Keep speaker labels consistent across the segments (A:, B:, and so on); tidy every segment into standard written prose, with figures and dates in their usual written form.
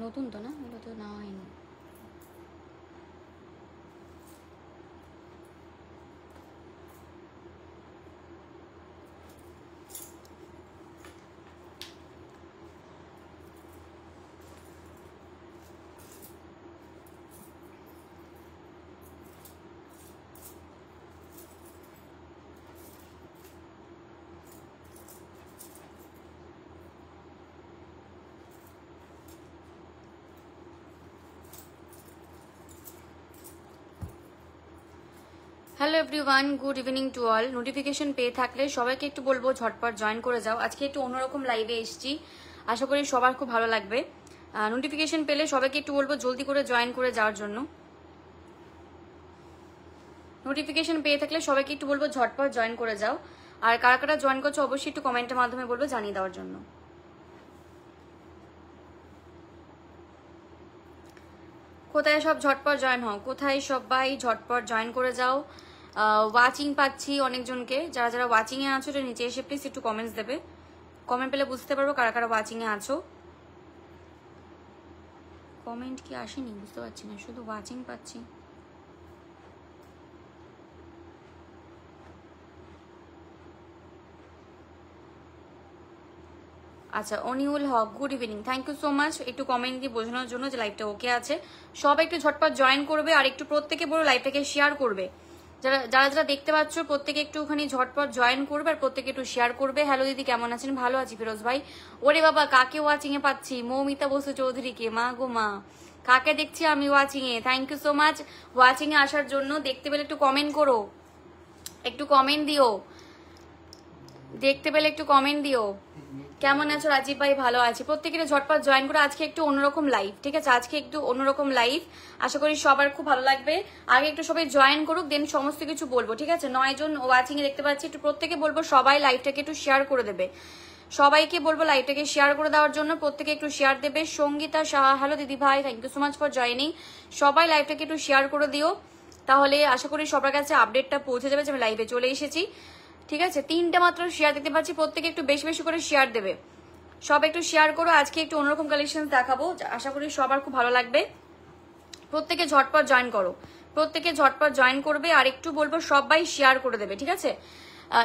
A: নতুন তো না, এগুলো তো না হয়নি। Hello everyone, good evening to all. Notification পেয়ে থাকলে সবাইকে একটু বলবো ঝটপট জয়েন করে যাও। আজকে একটু অন্যরকম লাইভে এসেছি, আশা করি সবার খুব ভালো লাগবে। নোটিফিকেশন পেলে সবাইকে একটু বলবো জলদি করে জয়েন করে যাওয়ার জন্য। নোটিফিকেশন পেয়ে থাকলে সবাইকে একটু বলবো ঝটপট জয়েন করে যাও। আর কারা কারা জয়েন করছো অবশ্যই একটু কমেন্টের মাধ্যমে বলবো জানিয়ে দেওয়ার জন্য। কোথায় সব ঝটপট জয়েন হও, কোথায় সবাই ঝটপট জয়েন করে যাও। ওয়াচিং পাচ্ছি অনেকজনকে, যারা যারা ওয়াচিং এ আছো নিচে এসে প্লিজ একটু কমেন্টস দেবে। কমেন্ট পেলে বুঝতে পারবো কারা কারা ওয়াচিং এ আছো। কমেন্ট কি আসেনি বুঝতে পারছি না, শুধু ওয়াচিং পাচ্ছি। আচ্ছা, Aniul Haque, good evening, thank you so much একটু কমেন্ট দিয়ে বোঝানোর জন্য যে লাইভটা ওকে আছে। সবাই একটু ঝটপট জয়েন করবে আর একটু প্রত্যেকে বড় লাইভটাকে শেয়ার করবে। যারা যারা যারা দেখতে পাচ্ছ প্রত্যেকে একটুখানি ঝটপট জয়েন করবে আর প্রত্যেকে একটু শেয়ার করবে। হ্যালো দিদি, কেমন আছেন? ভালো আছি ফিরোজ ভাই। ওরে বাবা, কাকে ওয়াচিং এ পাচ্ছি? মৌমিতা বসু চৌধুরীকে। মা গো মা, কাকে দেখছি আমি ওয়াচিং এ? Thank you so much watching এ আসার জন্য। দেখতে পেলে একটু কমেন্ট করো, একটু কমেন্ট দিও। দেখতে পেলে একটু কমেন্ট দিও। কেমন আছো রাজীব ভাই? ভালো আছি। প্রত্যেকের ঝটপট জয়েন করে আজকে একটু অন্যরকম লাইভ, ঠিক আছে? আজকে একটু অন্যরকম লাইভ, আশা করি সবার খুব ভালো লাগবে। আগে একটু সবাই জয়েন করুক, দেন সমস্ত কিছু বলবো, ঠিক আছে? 9 জন ওয়াচিং এ দেখতে পাচ্ছি, একটু প্রত্যেকে বলবো সবাই লাইভটাকে একটু শেয়ার করে দেবে। সবাইকে বলবো লাইভটাকে শেয়ার করে দেওয়ার জন্য, প্রত্যেকে একটু শেয়ার দেবে। সঙ্গীতা সাহা, হ্যালো দিদি ভাই, thank you so much for joining. সবাই লাইভটাকে একটু শেয়ার করে দিও, তাহলে আশা করি সবার কাছে আপডেটটা পৌঁছে যাবে যে আমি লাইভে চলে এসেছি, ঠিক আছে? 3টা মাত্র শেয়ার দেখতে পাচ্ছি, প্রত্যেকে একটু বেশি বেশি করে শেয়ার দেবে। সব একটু শেয়ার করো, আজকে একটু অন্যরকম কালেকশন দেখাবো, আশা করি সবার খুব ভালো লাগবে। প্রত্যেকে ঝটপট জয়েন করো, প্রত্যেকে ঝটপট জয়েন করবে আর একটু বলবো সবাই শেয়ার করে দেবে, ঠিক আছে?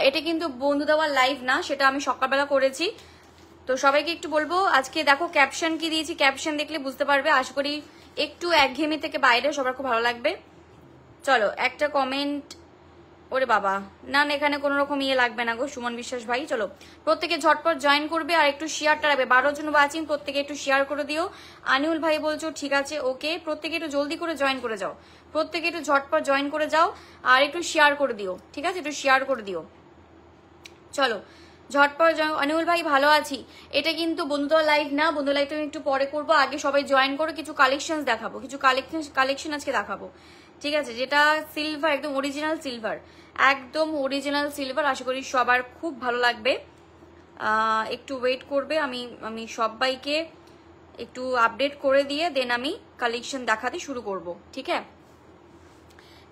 A: এটা কিন্তু বন্ধু দেওয়ার লাইভ না, সেটা আমি সকালবেলা করেছি। তো সবাইকে একটু বলবো, আজকে দেখো ক্যাপশন কি দিয়েছি, ক্যাপশন দেখলে বুঝতে পারবে। আশা করি একটু একঘেয়েমি থেকে বাইরে সবার খুব ভালো লাগবে। চলো একটা কমেন্ট। ওরে বাবা, না না, এখানে কোনো রকম ইয়ে লাগবে না গো সুমন বিশ্বাস ভাই। চলো প্রত্যেকে ঝটপট জয়েন করবে আর একটু শেয়ারটা রাখবে। 12 জন ওয়াচিং, প্রত্যেকে একটু শেয়ার করে দিও। আনিউল ভাই বলছো ঠিক আছে, ওকে। প্রত্যেকে একটু জলদি করে জয়েন করে যাও, প্রত্যেকে একটু ঝটপট জয়েন করে যাও আর একটু শেয়ার করে দিও, ঠিক আছে? একটু শেয়ার করে দিও। চলো ঝটপট অনিউল ভাই, ভালো আছি। এটা কিন্তু বন্ধু লাইভ না, বন্ধু লাইভটা আমি একটু পরে করবো। আগে সবাই জয়েন করে কিছু কালেকশন দেখাবো, কিছু কালেকশন আজকে দেখাবো, ঠিক আছে? যেটা সিলভার, একদম অরিজিনাল সিলভার, একদম অরিজিনাল সিলভার। আশা করি সবার খুব ভালো লাগবে। একটু ওয়েট করবে, আমি সবাইকে একটু আপডেট করে দিয়ে দেন আমি কালেকশন দেখাতে শুরু করব, ঠিক আছে?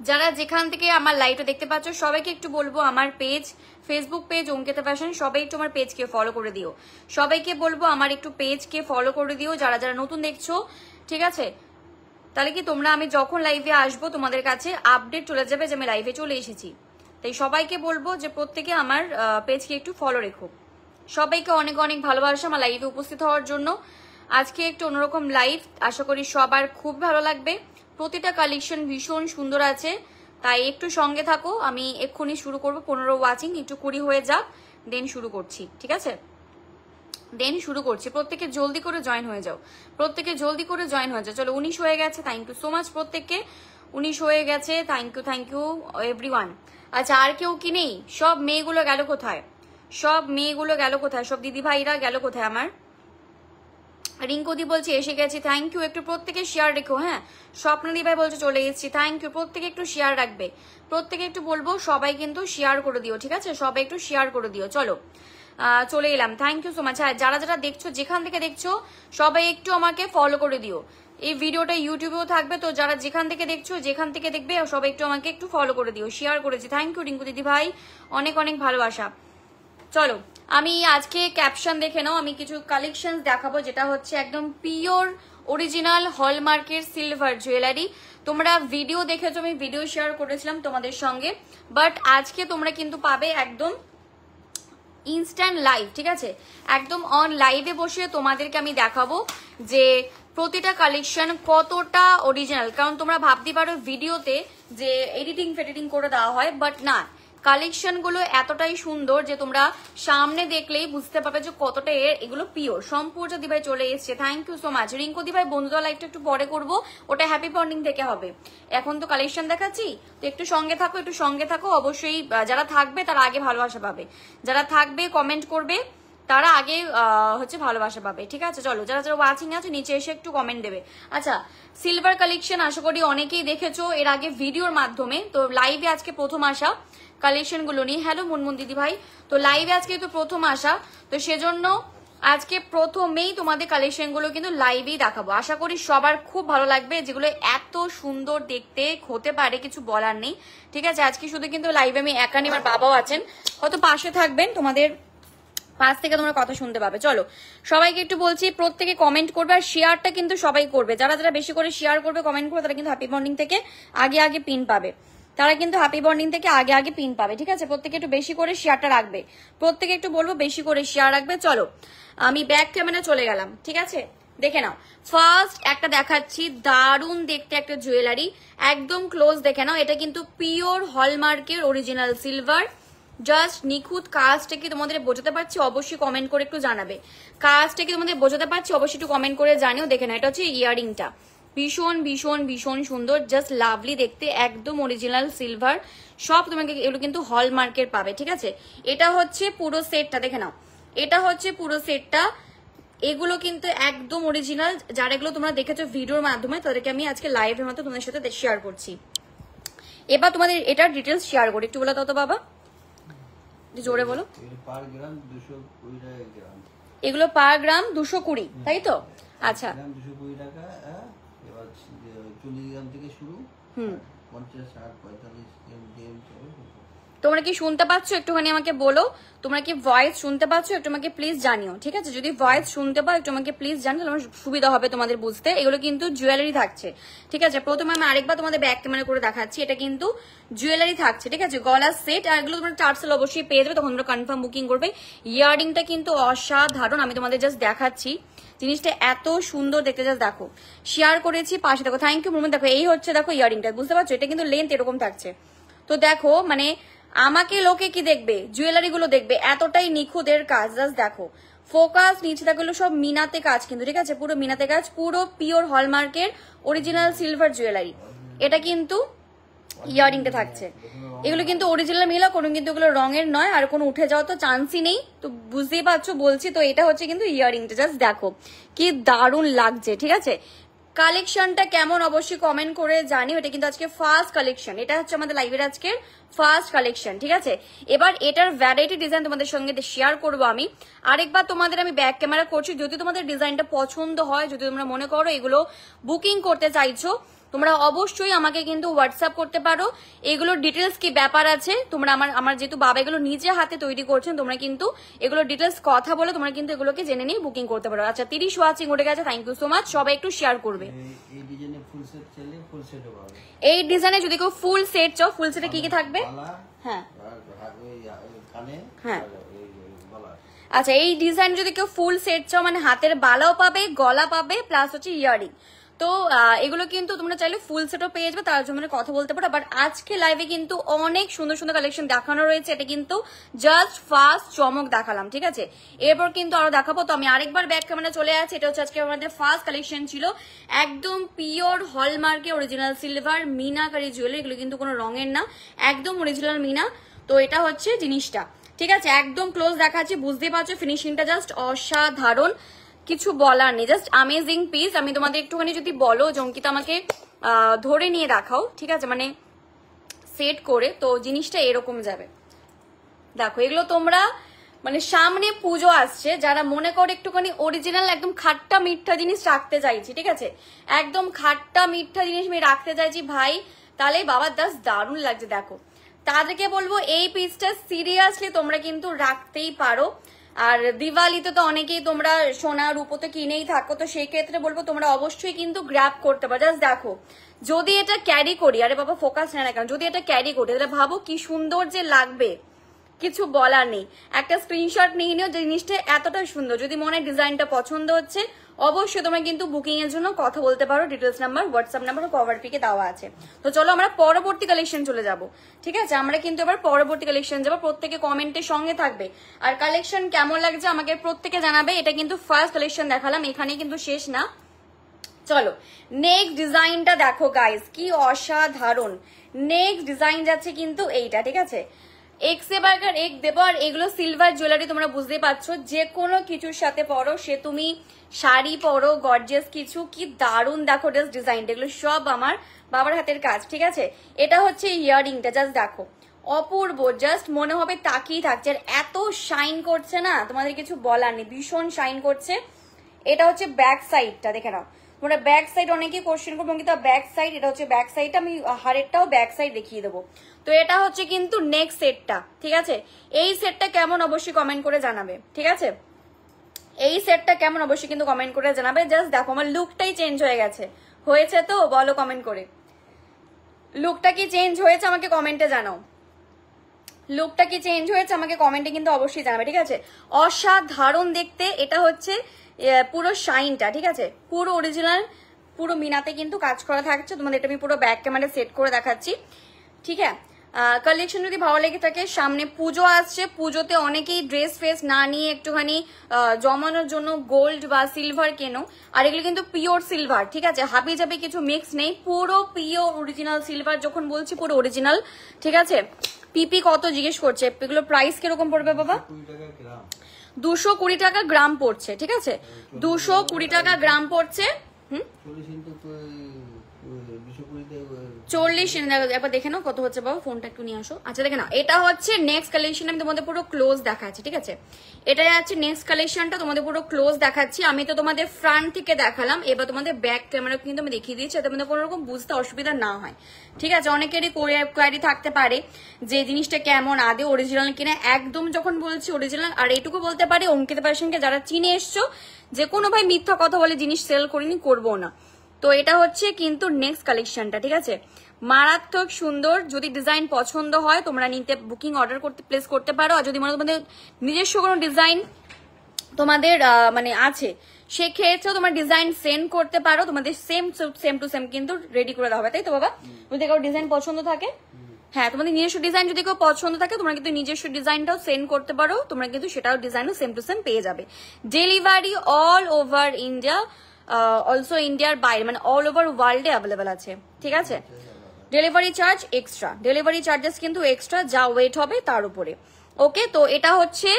A: যারা যেখান থেকে আমার লাইভটা দেখতে পাচ্ছ সবাইকে একটু বলবো, আমার page, Facebook page Ankita fashion, সবাই একটু আমার পেজকে ফলো করে দিও। সবাইকে বলবো আমার একটু পেজকে ফলো করে দিও, যারা যারা নতুন দেখছো, ঠিক আছে? তাহলে কি তোমরা আমি যখন লাইভে আসবো তোমাদের কাছে আপডেট চলে যাবে যে আমি লাইভে চলে এসেছি। তাই সবাইকে বলবো যে প্রত্যেকে আমার পেজকে একটু ফলো রেখো। সবাইকে অনেক অনেক ভালোবাসা আমার লাইভে উপস্থিত হওয়ার জন্য। আজকে একটু অন্যরকম লাইভ, আশা করি সবার খুব ভালো লাগবে। প্রতিটা কালেকশন ভীষণ সুন্দর আছে, তাই একটু সঙ্গে থাকো। আমি এক্ষুনি শুরু করবো, 15 ওয়াচিং একটু 20 হয়ে যাক, দেন শুরু করছি, ঠিক আছে? দেন শুরু করছি। প্রত্যেকে জলদি করে জয়েন হয়ে যাও, প্রত্যেকে জলদি করে জয়েন হয়ে যাও। চলো 19 হয়ে গেছে, থ্যাংক ইউ সো মাচ প্রত্যেককে। 19 হয়ে গেছে, থ্যাংক ইউ এভরিওয়ান। আচ্ছা, আর কেউ কি নেই? সব মেয়েগুলো গেল কোথায়? সব মেয়েগুলো গেল কোথায়? সব দিদি ভাইরা গেল কোথায় আমার? রিঙ্কুদি বলছে এসে গেছি, থ্যাংক ইউ। একটু প্রত্যেকে শেয়ার রেখো, হ্যাঁ। স্বপ্নদি ভাই বলছে চলে এসেছি, থ্যাংক ইউ। প্রত্যেকে একটু শেয়ার রাখবে, প্রত্যেকে একটু বলবো সবাই কিন্তু শেয়ার করে দিও, ঠিক আছে? সবাই একটু শেয়ার করে দিও। চলো চলে এলাম, থ্যাংক ইউ সো মাচ। হ্যাঁ, যারা যারা দেখছো, যেখান থেকে দেখছো, সবাই একটু আমাকে ফলো করে দিও। এই ভিডিওটা ইউটিউবেও থাকবে, তো যারা যেখান থেকে দেখছো, যেখান থেকে দেখবে, সবাই একটু আমাকে একটু ফলো করে দিও। শেয়ার করেছি, থ্যাংক ইউ রিঙ্কু দিদি ভাই, অনেক অনেক ভালোবাসা। চলো আমি আজকে ক্যাপশন দেখে নাও, আমি কিছু কালেকশন দেখাবো যেটা হচ্ছে একদম পিওর অরিজিনাল হলমার্কের সিলভার জুয়েলারি। তোমরা ভিডিও দেখেছো, আমি ভিডিও শেয়ার করেছিলাম তোমাদের সঙ্গে, বাট আজকে তোমরা কিন্তু পাবে একদম ইনস্ট্যান্ট লাইভ, ঠিক আছে? একদম অন লাইভে বসে তোমাদেরকে আমি দেখাবো যে প্রতিটা কালেকশন কতটা অরিজিনাল। কারণ তোমরা ভাবতে পারো ভিডিওতে যে এডিটিং ফেডিটিং করে দেওয়া হয়, বাট না, কালেকশন গুলো এতটাই সুন্দর যে তোমরা সামনে দেখলেই বুঝতে পারবে যে কতটা এগুলো পিওর। সম্পূর্ণ দিভাই চলে এসছে, thank you so much. Rinku দিভাই বন্ধুদের লাইভটা একটু পরে করবো, ওটা হ্যাপি বন্ডিং থেকে হবে। এখন তো কালেকশন দেখাচ্ছি, তো একটু সঙ্গে থাকো, একটু সঙ্গে থাকো অবশ্যই। যারা থাকবে তারা আগে ভালোবাসা পাবে, যারা থাকবে কমেন্ট করবে তারা আগে হচ্ছে ভালোবাসা পাবে, ঠিক আছে? চলো, যারা যারা ওয়াচিং আছে নিচে এসে একটু কমেন্ট দেবে। আচ্ছা, সিলভার কালেকশন আশা করি অনেকেই দেখেছো এর আগে ভিডিওর মাধ্যমে, তো লাইভে আজকে প্রথম আসা কালেকশন গুলো নিয়ে। হ্যালো মুনমুন দিদি ভাই, তো লাইভে আজকে তো প্রথম আসা, তো সেজন্য আজকে প্রথমেই তোমাদের কালেকশন গুলো কিন্তু লাইভেই দেখাবো। আশা করি সবার খুব ভালো লাগবে, যেগুলো এত সুন্দর দেখতে হতে পারে কিছু বলার নেই, ঠিক আছে? আজকে শুধু কিন্তু লাইভে আমি একা নেই, আমার বাবাও আছেন, হয়তো পাশে থাকবেন, তোমাদের পাশ থেকে তোমরা কথা শুনতে পাবে। চলো, সবাইকে একটু বলছি প্রত্যেকে কমেন্ট করবে, আর শেয়ারটা কিন্তু সবাই করবে। যারা যারা বেশি করে শেয়ার করবে, কমেন্ট করবে, তারা কিন্তু হ্যাপি বন্ডিং থেকে আগে আগে পিন পাবে, তারা কিন্তু হ্যাপি বন্ডিং থেকে আগে আগে পিন পাবে, ঠিক আছে? প্রত্যেকে একটু বেশি করে শেয়ারটা রাখবে, প্রত্যেকে একটু বলবো বেশি করে শেয়ার রাখবে। চলো, আমি ব্যাক ক্যামেরা চলে গেলাম, ঠিক আছে? দেখে নাও, ফার্স্ট একটা দেখাচ্ছি, দারুণ দেখতে একটা জুয়েলারি, একদম ক্লোজ দেখে নাও। এটা কিন্তু পিওর হলমার্কের অরিজিনাল সিলভার, জাস্ট নিখুঁত। কাজটা কি তোমাদের বোঝাতে পারছি? অবশ্যই কমেন্ট করে একটু জানাবে। কাজটা কি তোমাদের বোঝাতে পারছি? অবশ্যই একটু কমেন্ট করে জানিও। দেখে না, এটা হচ্ছে ইয়ারিংটা, ভীষণ ভীষণ ভীষণ সুন্দর, জাস্ট লাভলি দেখতে, একদম অরিজিনাল সিলভার। সব তোমাকে এগুলো কিন্তু হলমার্কের পাবে, ঠিক আছে? এটা হচ্ছে পুরো সেটটা, দেখে নাও, এটা হচ্ছে পুরো সেটটা। এগুলো কিন্তু একদম অরিজিনাল। যারা এগুলো তোমরা দেখেছো ভিডিওর মাধ্যমে, তাদেরকে আমি আজকে লাইভের মতো তোমাদের সাথে শেয়ার করছি। এবার তোমাদের এটার ডিটেলস শেয়ার করি, একটু বলে দাও তো বাবা, জোরে বলো। এগুলো পার গ্রাম 220, তাই তো? আচ্ছা,
B: 220 টাকা। এবার 40 গ্রাম থেকে শুরু, 50, 60, 45
A: তোমরা কি শুনতে পাচ্ছ? একটুখানি আমাকে বলো, তোমরা কি ভয়েস শুনতে পাচ্ছ? একটু আমাকে প্লিজ জানিও, ঠিক আছে? যদি ভয়েস শুনতে পাও একটু আমাকে প্লিজ জানিও, আমার সুবিধা হবে তোমাদের বুঝতে। এগুলো কিন্তু জুয়েলারি থাকছে, ঠিক আছে? প্রথমে আমি আরেকবার তোমাদের ব্যাক ক্যামেরা করে দেখাচ্ছি, এটা কিন্তু জুয়েলারি থাকছে, ঠিক আছে? গলার সেট, আর এগুলো তোমরা টার্সেল অবশ্যই পেয়ে যাবে, তখন তোমরা কনফার্ম বুকিং করবে। ইয়ারিংটা কিন্তু অসাধারণ, আমি তোমাদের জাস্ট দেখাচ্ছি, জিনিসটা এত সুন্দর দেখতে, জাস্ট দেখো। শেয়ার করেছি, পাশে দেখো, থ্যাংক ইউ মুভমেন্ট। দেখো, এই হচ্ছে, দেখো ইয়ারিংটা, বুঝতে পারছো? এটা কিন্তু লেন্থ এরকম থাকছে। তো দেখো, মানে আমাকে লোকে কি দেখবে, জুয়েলারি গুলো দেখবে, এতটাই নিখুঁতের কাজ, জাস্ট দেখো। ফোকাস নিচে থাকলো সব মিনাতে কাজ কিন্তু, ঠিক আছে? পুরো মিনাতে কাজ, পুরো পিওর হলমার্কের অরিজিনাল সিলভার জুয়েলারি। এটা কিন্তু ইয়ারিংটা থাকছে, এগুলো কিন্তু অরিজিনাল মিলা, কোনো কিন্তু এগুলো রঙের নয়, আর কোনো উঠে যাওয়ার তো চান্সই নেই, তো বুঝতেই পারছো বলছি। তো এটা হচ্ছে কিন্তু ইয়ারিংটা, জাস্ট দেখো কি দারুণ লাগছে, ঠিক আছে? কালেকশনটা কেমন অবশ্যই কমেন্ট করে জানিও। এটা কিন্তু আজকে ফার্স্ট কালেকশন, এটা হচ্ছে আমাদের লাইভের আজকের ফার্স্ট কালেকশন, ঠিক আছে? এবার এটার ভ্যারাইটি ডিজাইন তোমাদের সঙ্গে শেয়ার করবো আমি। আরেকবার তোমাদের আমি ব্যাক ক্যামেরা করছি, যদি তোমাদের ডিজাইনটা পছন্দ হয়, যদি তোমরা মনে করো এগুলো বুকিং করতে চাইছো, তোমরা অবশ্যই আমাকে কিন্তু হোয়াটসঅ্যাপ করতে পারো। এগুলোর ডিটেলস কি ব্যাপার আছে, তোমরা আমার যেহেতু বাবা এগুলো নিজে হাতে তৈরি করছেন, তোমরা কিন্তু এগুলোর ডিটেলস কথা বলে তোমরা কিন্তু এগুলোকে জেনে নিয়ে বুকিং করতে পারো। আচ্ছা, 30 ওয়াচিং উঠে গেছে, থ্যাংক ইউ সো মাচ। সবাই একটু শেয়ার করবে।
B: এই ডিজাইনে ফুল সেট চাইলে ফুল সেটও পাবে।
A: এই ডিজাইনে যদি কেউ ফুল সেট চাও, ফুল সেটে কি কি থাকবে? হ্যাঁ, হ্যাঁ, আচ্ছা, এই ডিজাইন যদি কেউ ফুল সেট চাও, মানে হাতের বালাও পাবে, গলা পাবে, প্লাস হচ্ছে ইয়ারিং, তো এগুলো কিন্তু তোমরা চাইলে ফুল সেটও পেয়ে যাবে, তার জন্য কথা বলতে পারো। বাট আজকে লাইভে কিন্তু অনেক সুন্দর সুন্দর কালেকশন দেখানো রয়েছে, এটা কিন্তু জাস্ট ফার্স্ট চমক দেখালাম, ঠিক আছে? এরপর কিন্তু আরো দেখাবো। তো আমি আরেকবার ব্যাক ক্যামেরা চলে আসছি, এটা হচ্ছে আজকে আমাদের ফার্স্ট কালেকশন ছিল, একদম পিওর হলমার্কের অরিজিনাল সিলভার মিনাকারি জুয়েলারি, এগুলো কিন্তু কোনো রঙের না, একদম অরিজিনাল মিনা। তো এটা হচ্ছে জিনিসটা, ঠিক আছে? একদম ক্লোজ দেখাচ্ছি, বুঝতে পারছো ফিনিশিংটা জাস্ট অসাধারণ, কিছু বলার নেই, জাস্ট অ্যামেজিং পিস। আমি তোমাদের একটুখানি যদি বলো যে অঙ্কিতা আমাকে ধরে নিয়ে দেখাও, ঠিক আছে, মানে সেট করে, তো জিনিসটা এরকম যাবে। দেখো, এগুলো তোমরা মানে সামনে পুজো আসছে, যারা মনে করে একটুখানি অরিজিনাল একদম খাট্টা মিঠা জিনিস রাখতে চাইছি, ঠিক আছে? একদম খাট্টা মিঠা জিনিস আমি রাখতে চাইছি ভাই, তাহলে বাবার দাস দারুণ লাগছে। দেখো, তাদেরকে বলবো এই পিসটা সিরিয়াসলি তোমরা কিন্তু রাখতেই পারো। আর দিওয়ালিতে তো অনেকেই তোমরা সোনা রূপো তো কিনেই থাকো, তো সেই ক্ষেত্রে বলবো তোমরা অবশ্যই কিন্তু গ্র্যাব করতে পারো। জাস্ট দেখো যদি এটা ক্যারি করি, আরে বাবা ফোকাস নেয় না কেন, যদি এটা ক্যারি করি তাহলে ভাবো কি সুন্দর যে লাগবে, কিছু বলার নেই। একটা স্ক্রিনশট নিয়ে নিও, জিনিসটা এতটা সুন্দর। যদি মনে হয় ডিজাইনটা পছন্দ হচ্ছে, অবশ্যই তোমরা কিন্তু বুকিং এর জন্য কথা বলতে পারো। ডিটেলস নাম্বার, হোয়াটসঅ্যাপ নাম্বার ও কভার পিকে দেওয়া আছে। তো চলো আমরা পরবর্তী কালেকশন চলে যাব। ঠিক আছে, আমরা কিন্তু এবার পরবর্তী কালেকশন যাবো। প্রত্যেকে কমেন্টের সঙ্গে থাকবে, আর কালেকশন কেমন লাগছে আমাকে প্রত্যেকে জানাবে। এটা কিন্তু ফার্স্ট কালেকশন দেখালাম, এখানে কিন্তু শেষ না। চলো নেক্সট ডিজাইনটা দেখো গাইস, কি অসাধারণ। নেক্সট ডিজাইন যাচ্ছে কিন্তু এইটা, ঠিক আছে, এক্সে বার্গার এক দেবো। আর এগুলো সিলভার জুয়েলারি, তোমরা বুঝতে পারছো, যে কোনো কিছুর সাথে পরো, সে তুমি শাড়ি পরো, গর্জিয়াস কিছু, কি দারুণ দেখো জাস্ট ডিজাইনটা। এগুলো সব আমার বাবার হাতের কাজ, ঠিক আছে। এটা হচ্ছে ইয়াররিংটা, জাস্ট দেখো অপূর্ব, জাস্ট মনে হবে তাকিয়ে থাকছে। আর এত শাইন করছে না, তোমাদের কিছু বলার নেই, ভীষণ শাইন করছে। এটা হচ্ছে ব্যাক সাইডটা, দেখে নাও তোমরা। ব্যাক সাইড অনেকেই কোশ্চেন করবো কিন্তু ব্যাক সাইড, এটা হচ্ছে ব্যাক সাইডটা। আমি হারেরটাও ব্যাক সাইড দেখিয়ে দেবো। তো এটা হচ্ছে কিন্তু নেক্সট সেটটা, ঠিক আছে। এই সেটটা কেমন অবশ্যই কমেন্ট করে জানাবে, ঠিক আছে। এই সেটটা কেমন অবশ্যই কিন্তু কমেন্ট করে জানাবে। জাস্ট দেখো আমার লুকটাই চেঞ্জ হয়ে গেছে, হয়েছে তো বলো কমেন্ট করে। লুকটা কি চেঞ্জ হয়েছে আমাকে কমেন্টে জানাও, লুকটা কি চেঞ্জ হয়েছে আমাকে কমেন্টে কিন্তু অবশ্যই জানাবে, ঠিক আছে। অসাধারণ দেখতে। এটা হচ্ছে পুরো শাইনটা, ঠিক আছে, পুরো অরিজিনাল, পুরো মিনাতে কিন্তু কাজ করা থাকছে। তোমাদের এটা আমি পুরো ব্যাক ক্যামেরা সেট করে দেখাচ্ছি, ঠিক আছে। কালেকশন যদি ভালো লেগে থাকে, সামনে পুজো আসছে, পুজোতে অনেকেই ড্রেস ফ্রেস না নিয়ে একটুখানি জমানোর জন্য গোল্ড বা সিলভার কেনো। আর এগুলো কিন্তু পিওর সিলভার, ঠিক আছে, হাবি জাবি কিছু মিক্স নেই, পুরো পিওর অরিজিনাল সিলভার। যখন বলছি পুরো অরিজিনাল, ঠিক আছে। পিপি কত জিজ্ঞেস করছে, এগুলো প্রাইস কিরকম পড়বে বাবা? 220 টাকা গ্রাম পড়ছে, ঠিক আছে, 220 টাকা গ্রাম পড়ছে। 40 একবার দেখে নাও কত হচ্ছে বাবা, ফোনটা একটু নিয়ে আসো। আচ্ছা দেখে নাও, এটা হচ্ছে নেক্সট কালেকশন। আমি তোমাদের পুরো ক্লোজ দেখাচ্ছি, ঠিক আছে। এটা যাচ্ছে নেক্সট কালেকশনটা, তোমাদের পুরো ক্লোজ দেখাচ্ছি। আমি তো তোমাদের ফ্রন্ট থেকে দেখালাম, এবার তোমাদের ব্যাক ক্যামেরা কিন্তু আমি দেখিয়ে দিয়েছি, তোমাদের কোনো রকম বুঝতে অসুবিধা না হয়, ঠিক আছে। অনেকেরই কোয়ারি থাকতে পারে যে জিনিসটা কেমন, আদে অরিজিনাল কিনা। একদম যখন বলছি অরিজিনাল, আর এইটুকু বলতে পারি অঙ্কিতা ফ্যাশনকে যারা চিনে এসছো, যে কোনো ভাই মিথ্যা কথা বলে জিনিস সেল করিনি, করবো না। তো এটা হচ্ছে কিন্তু নেক্সট কালেকশনটা, ঠিক আছে, মারাত্মক সুন্দর। যদি ডিজাইন পছন্দ হয় তোমরা নিতে বুকিং অর্ডার করতে প্লেস করতে পারো। আর যদি মনে তোমাদের নিজস্ব কোনো ডিজাইন তোমাদের মানে আছে, সেক্ষেত্রেও তোমার ডিজাইন সেন্ড করতে পারো। তোমাদের সেম টু সেম কিন্তু রেডি করে দেওয়া হবে, তাই তো বাবা? যদি কারো ডিজাইন পছন্দ থাকে, হ্যাঁ, তোমাদের নিজস্ব ডিজাইন যদি কেউ পছন্দ থাকে, তোমরা কিন্তু নিজস্ব ডিজাইনটাও সেন্ড করতে পারো, তোমরা কিন্তু সেটাও ডিজাইনও সেম টু সেম পেয়ে যাবে। Delivery all over India, also ইন্ডিয়ার বাইরে, মানে অল ওভার ওয়ার্ল্ডে অ্যাভেলেবেল আছে, ঠিক আছে। Delivery charge extra, delivery charges কিন্তু এক্সট্রা, যা ওয়েট হবে তার উপরে। ওকে, তো এটা হচ্ছে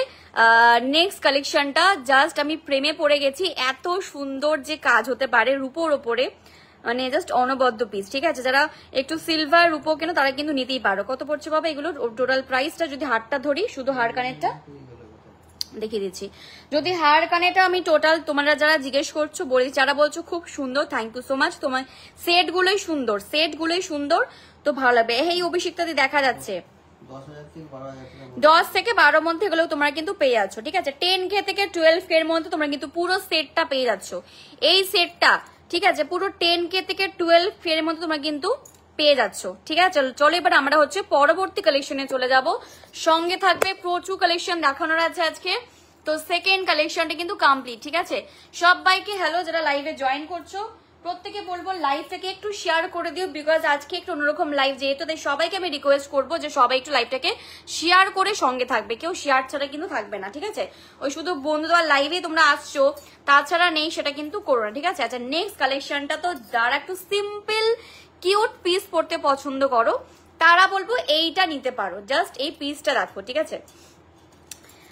A: নেক্সট কালেকশনটা। জাস্ট আমি প্রেমে পড়ে গেছি, এত সুন্দর যে কাজ হতে পারে রূপোর ওপরে, মানে জাস্ট অনবদ্য পিস, ঠিক আছে। যারা একটু সিলভার রূপো কেন তারা কিন্তু নিতেই পারো। কত পড়ছে বাবা এগুলোর টোটাল প্রাইসটা? যদি হারটা ধরি, শুধু হার কানেরটা দেখিয়ে দিচ্ছি। যদি হার কানেটা আমি টোটাল, তোমরা যারা জিজ্ঞেস করছো, যারা বলছো খুব সুন্দর, থ্যাংক ইউ সো মাচ। তোমার সেটগুলোই সুন্দর, সেটগুলোই সুন্দর, তো ভালো লাগবে। এই অভিষেকটাতে দেখা যাচ্ছে 10 থেকে 12 মধ্যে এগুলো তোমরা কিন্তু পেয়ে যাচ্ছ, ঠিক আছে। 10K থেকে 12K এর মধ্যে তোমরা কিন্তু পুরো সেটটা পেয়ে যাচ্ছ। এই সেটটা, ঠিক আছে, পুরো 10K থেকে 12K এর মধ্যে তোমরা কিন্তু পেয়ে যাচ্ছ, ঠিক আছে। চলো এবার আমরা হচ্ছে পরবর্তী কালেকশনে চলে যাব। সঙ্গে থাকবে প্রচুর কালেকশন দেখানোর আছে আজকে। তো সেকেন্ড কালেকশনটা কিন্তু কমপ্লিট, ঠিক আছে। সবাইকে হ্যালো, যারা লাইভে জয়েন করছো প্রত্যেকে বলবো লাইভটাকে একটু শেয়ার করে দিও, বিকজ আজকে একটু অন্যরকম লাইভ, যেহেতু তাই সবাইকে আমি রিকোয়েস্ট করবো যে সবাই একটু লাইভটাকে শেয়ার করে সঙ্গে থাকবে। কেউ শেয়ার ছাড়া কিন্তু থাকবে না, ঠিক আছে। ওই শুধু বন্ধুরা লাইভে তোমরা আসছো তাছাড়া নেই, সেটা কিন্তু করো না, ঠিক আছে। আচ্ছা নেক্সট কালেকশনটা, তো যারা একটু সিম্পল কিউট পিস পরতে পছন্দ করো তারা বলবো এইটা নিতে পারো। জাস্ট এই পিসটা দেখো, ঠিক আছে।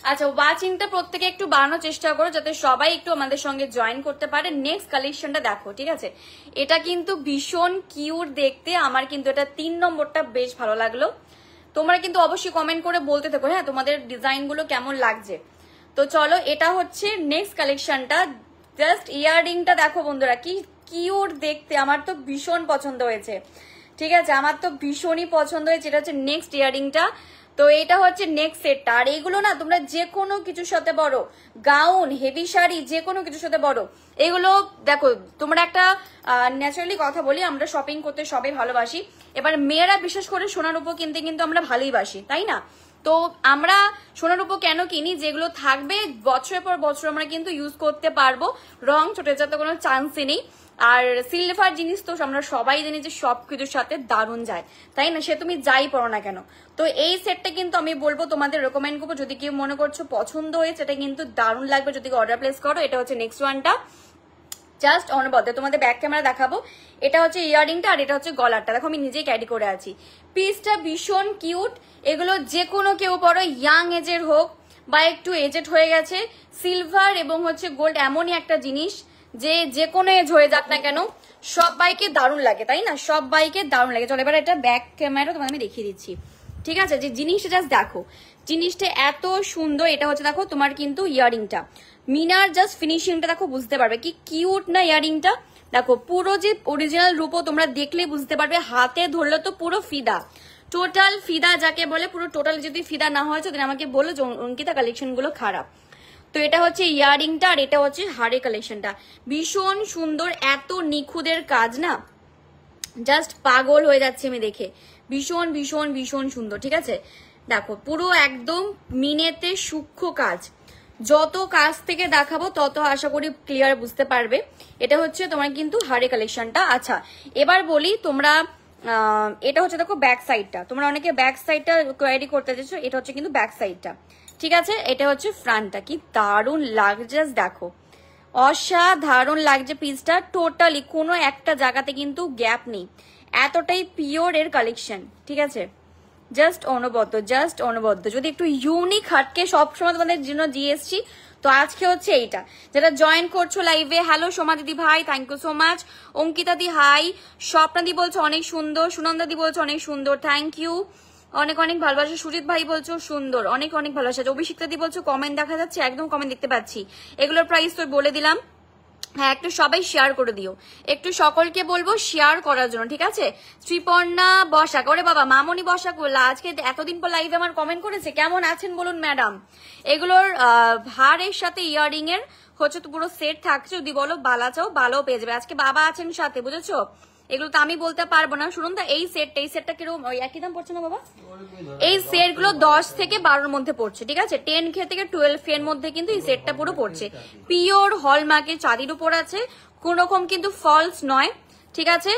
A: আচ্ছা ওয়াচিংটা প্রত্যেকে একটু বাড়ানোর চেষ্টা করো, যাতে সবাই একটু আমাদের সঙ্গে জয়েন করতে পারে। নেক্সট কালেকশনটা দেখো, ঠিক আছে। এটা কিন্তু ভীষণ কিউট দেখতে, আমার কিন্তু এটা 3 নম্বরটা বেশ ভালো লাগলো। তোমরা কিন্তু অবশ্যই কমেন্ট করে বলতে থাকো, হ্যাঁ, তোমাদের ডিজাইনগুলো কেমন লাগছে। তো চলো, এটা হচ্ছে নেক্সট কালেকশনটা। জাস্ট ইয়াররিংটা দেখো বন্ধুরা, কি কিউট দেখতে, আমার তো ভীষণ পছন্দ হয়েছে, ঠিক আছে, আমার তো ভীষণই পছন্দ হয়েছে। এটা হচ্ছে নেক্সট ইয়াররিংটা। তো এটা হচ্ছে নেক্সট সেটটা। আর এইগুলো না তোমরা যে কোনো কিছুর সাথে বড়, গাউন, হেভি শাড়ি, যে কোনো কিছুর সাথে বড়। এগুলো দেখো তোমরা একটা ন্যাচারালি কথা বলি, আমরা শপিং করতে সবাই ভালোবাসি। এবার মেয়েরা বিশেষ করে সোনার উপর কিনতে কিন্তু আমরা ভালোই বাসি, তাই না? তো আমরা সোনার উপর কেন কিনি? যেগুলো থাকবে বছরের পর বছর আমরা কিন্তু ইউজ করতে পারবো, রং চটে যাতে কোনো চান্সই নেই। আর সিলভার জিনিস তো আমরা সবাই জানি যে সবকিছুর সাথে দারুণ যায়, তাই না? সে তুমি যাই পড়ো না কেন। তো এই সেটটা কিন্তু আমি বলবো তোমাদের রেকমেন্ড করবো, যদি কেউ মনে করছো পছন্দ হয়েছে, এটা কিন্তু দারুণ লাগবে যদি অর্ডার প্লেস করো। এটা হচ্ছে নেক্সট ওয়ানটা, জাস্ট অনবদ্য তোমাদের ব্যাক ক্যামেরা দেখাবো। এটা হচ্ছে ইয়ারিংটা আর এটা হচ্ছে গলারটা, দেখো আমি নিজেই ক্যারি করে আছি। পিসটা ভীষণ কিউট। এগুলো যে কোনো কেউ পরো, ইয়াং এজের হোক বা একটু এজেড হয়ে গেছে। সিলভার এবং হচ্ছে গোল্ড এমনই একটা জিনিস যে যে কোনো এজ হয়ে যাক না কেন সবাইকে দারুণ লাগে, তাই না? সবাইকে দারুণ লাগে। চলো এবার এটা ব্যাক ক্যামেরা তোমাদের আমি দেখিয়ে দিচ্ছি, ঠিক আছে? যে জিনিসটা জাস্ট দেখো, জিনিসটা এত সুন্দর। এটা হচ্ছে দেখো তোমার কিন্তু ইয়ারিংটা, মিনার জাস্ট ফিনিশিংটা দেখো, বুঝতে পারবে কি কিউট না ইয়ারিংটা। দেখো পুরো যে অরিজিনাল রূপো তোমরা দেখলে বুঝতে পারবে, হাতে ধরলে তো পুরো ফিদা, টোটাল ফিদা যাকে বলে। পুরো টোটাল যদি ফিদা না হয়েছে তাহলে আমাকে বলো যে অঙ্কিতা কালেকশন গুলো খারাপ। তো এটা হচ্ছে ইয়ারিংটা আর এটা হচ্ছে হাড়ে কালেকশনটা, ভীষণ সুন্দর। এত নিখুঁতের কাজ না, জাস্ট পাগল হয়ে যাচ্ছে আমি দেখে। ভীষণ ভীষণ ভীষণ সুন্দর, ঠিক আছে? দেখো পুরো একদম মিনেতে সূক্ষ্ম কাজ। যত কাজ থেকে দেখাবো তত আশা করি ক্লিয়ার বুঝতে পারবে। এটা হচ্ছে তোমার কিন্তু হাড়ে কালেকশনটা। আচ্ছা এবার বলি, তোমরা এটা হচ্ছে দেখো ব্যাক সাইডটা, তোমরা অনেকে ব্যাক সাইডটা কোয়ারি করতে চাইছো, এটা হচ্ছে কিন্তু ব্যাক সাইডটা, ঠিক আছে? এটা হচ্ছে ফ্রন্টটা, কি দারুণ লাগছে জাস্ট দেখো, অসাধারণ লাগছে পিসটা। টোটালি কোনো একটা জায়গাতে কিন্তু গ্যাপ নেই, এতটাই পিওর এর কালেকশন, ঠিক আছে? জাস্ট অনবদ্য, জাস্ট অনবদ্য। যদি একটু ইউনিক হাটকে সবসময় তোমাদের জন্য দিয়ে এসছি, তো আজকে হচ্ছে এইটা। যারা জয়েন করছো লাইভে, হ্যালো সোমা দিদি ভাই, thank you so much. Ankita দি হাই, স্বপ্না দি বলছো অনেক সুন্দর, সুনন্দা দি বলছো অনেক সুন্দর, থ্যাংক ইউ, অনেক অনেক ভালোবাসা। সুজিত ভাই বলছো সুন্দর, অনেক অনেক ভালোবাসা। অভিষিক্তা দি বলছো কমেন্ট দেখা যাচ্ছে, একদম কমেন্ট দেখতে পাচ্ছি। এগুলোর প্রাইস তো বলে দিলাম। হ্যাঁ একটু সবাই শেয়ার করে দিও, একটু সকলকে বলবো শেয়ার করার জন্য, ঠিক আছে? শ্রীপর্ণা বসাক, ওরে বাবা মামনি বসাক বললা, আজকে এতদিন পর লাইভে আমার কমেন্ট করেছে, কেমন আছেন বলুন ম্যাডাম? এগুলোর হারের সাথে ইয়ারিং এর হচ্ছে তো পুরো সেট থাকছে, যদি বলো বালা চাও বালাও পেয়ে যাবে। আজকে বাবা আছেন সাথে, বুঝেছো? এগুলো তো আমি বলতে পারবো না। শুনুন তো, এই সেটটা কিরকম, ওই একই দাম পড়ছে না বাবা? এই সেট গুলো 10 থেকে 12-এর মধ্যে পড়ছে, ঠিক আছে? 10K থেকে 12K এর মধ্যে কিন্তু এই সেটটা পুরো পড়ছে। পিওর হলমার্কের চাঁদির উপর আছে, কোন রকম কিন্তু ফলস নয়, ঠিক আছে?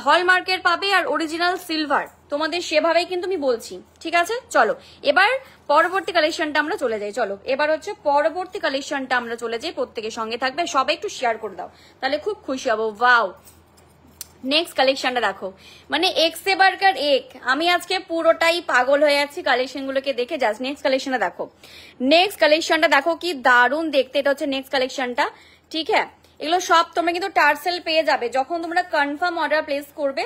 A: হলমার্কের পাবে আর অরিজিনাল সিলভার তোমাদের সেভাবেই কিন্তু আমি বলছি, ঠিক আছে? চলো এবার পরবর্তী কালেকশনটা আমরা চলে যাই। চলো এবার হচ্ছে পরবর্তী কালেকশনটা আমরা চলে যাই। প্রত্যেকের সঙ্গে থাকবে, সবাই একটু শেয়ার করে দাও, তাহলে খুব খুশি হবো। ওয়াও, নেক্সট কালেকশনটা দেখো, মানে এক সে বারকার এক। আমি আজকে পুরোটাই পাগল হয়ে যাচ্ছি কালেকশন গুলোকে দেখে। জাস্ট নেক্সট কালেকশনটা দেখো, নেক্সট কালেকশনটা দেখো কি দারুণ দেখতে। এটা হচ্ছে নেক্সট কালেকশনটা, ঠিক হ্যাঁ? এগুলো সব তোমরা কিন্তু টার্সেল পেয়ে যাবে যখন তোমরা কনফার্ম অর্ডার প্লেস করবে।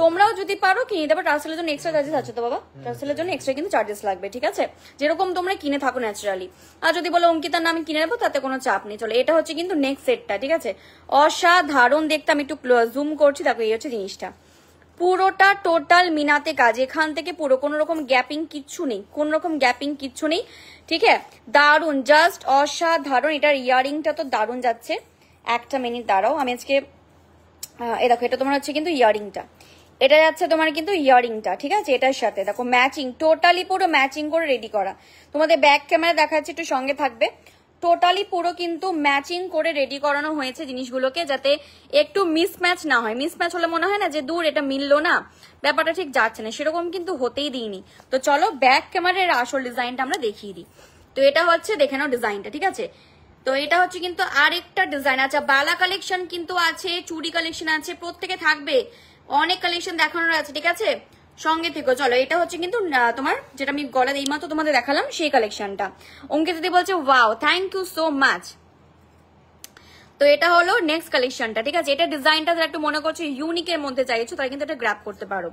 A: তোমরাও যদি পারো কিনে দেবে, টার্সেলের জন্য এক্সট্রা চার্জেস আছে তো বাবা, টার্সেলের জন্য এক্সট্রা কিন্তু চার্জেস লাগবে, ঠিক আছে? যেরকম তোমরা কিনে থাকো ন্যাচারালি। আর যদি বলো অঙ্কিতার নামে কিনে নেবো, তাতে কোনো চাপ নেই। চলো এটা হচ্ছে কিন্তু নেক্সট সেটটা, ঠিক আছে? অসাধারণ দেখতে। আমি একটু জুম করছি, দেখো এই হচ্ছে জিনিসটা, পুরোটা টোটাল মিনাতে কাজ। এখান থেকে পুরো কোনো রকম গ্যাপিং কিচ্ছু নেই, কোন রকম গ্যাপিং কিচ্ছু নেই, ঠিক আছে? দারুণ, জাস্ট অসাধারণ। এটার ইয়ারিংটা তো দারুণ যাচ্ছে। একটা মিনিট দাঁড়াও, আমি আজকে এই দেখো, এটা তোমার হচ্ছে কিন্তু ইয়ারিংটা, এটা যাচ্ছে তোমার কিন্তু ইয়ারিংটা, ঠিক আছে? এটার সাথে দেখো ম্যাচিং, টোটালি পুরো ম্যাচিং করে রেডি করা। তোমাদের ব্যাক ক্যামেরা দেখাচ্ছে, একটু সঙ্গে থাকবে। টোটালি পুরো কিন্তু ম্যাচিং করে রেডি করানো হয়েছে জিনিসগুলোকে, যাতে একটু মিসম্যাচ না হয়। মিসম্যাচ হলে মনে হয় না যে দূর এটা মিললো না, ব্যাপারটা ঠিক যাচ্ছে না, সেরকম কিন্তু হতেই দিইনি। তো চলো ব্যাক ক্যামেরার আসল ডিজাইনটা আমরা দেখিয়ে দিই। তো এটা হচ্ছে দেখে নাও ডিজাইনটা, ঠিক আছে? তো এটা হচ্ছে কিন্তু আরেকটা ডিজাইন। আচ্ছা বালা কালেকশন কিন্তু আছে, চুড়ি কালেকশন আছে, প্রত্যেকে থাকবে, অনেক কালেকশন দেখানোর আছে, ঠিক আছে? সঙ্গে থেকো। চলো এটা হচ্ছে কিন্তু তোমার যেটা আমি গলায় এইমাত্র তোমাদের দেখালাম সেই কালেকশনটা। অঙ্কিতা দিদি বলছে wow, thank you so much. তো এটা হলো নেক্সট কালেকশনটা, ঠিক আছে। এটা ডিজাইনটা যারা একটু মনে করছো ইউনিকের মধ্যে চাইছো তারা কিন্তু এটা গ্র্যাব করতে পারো।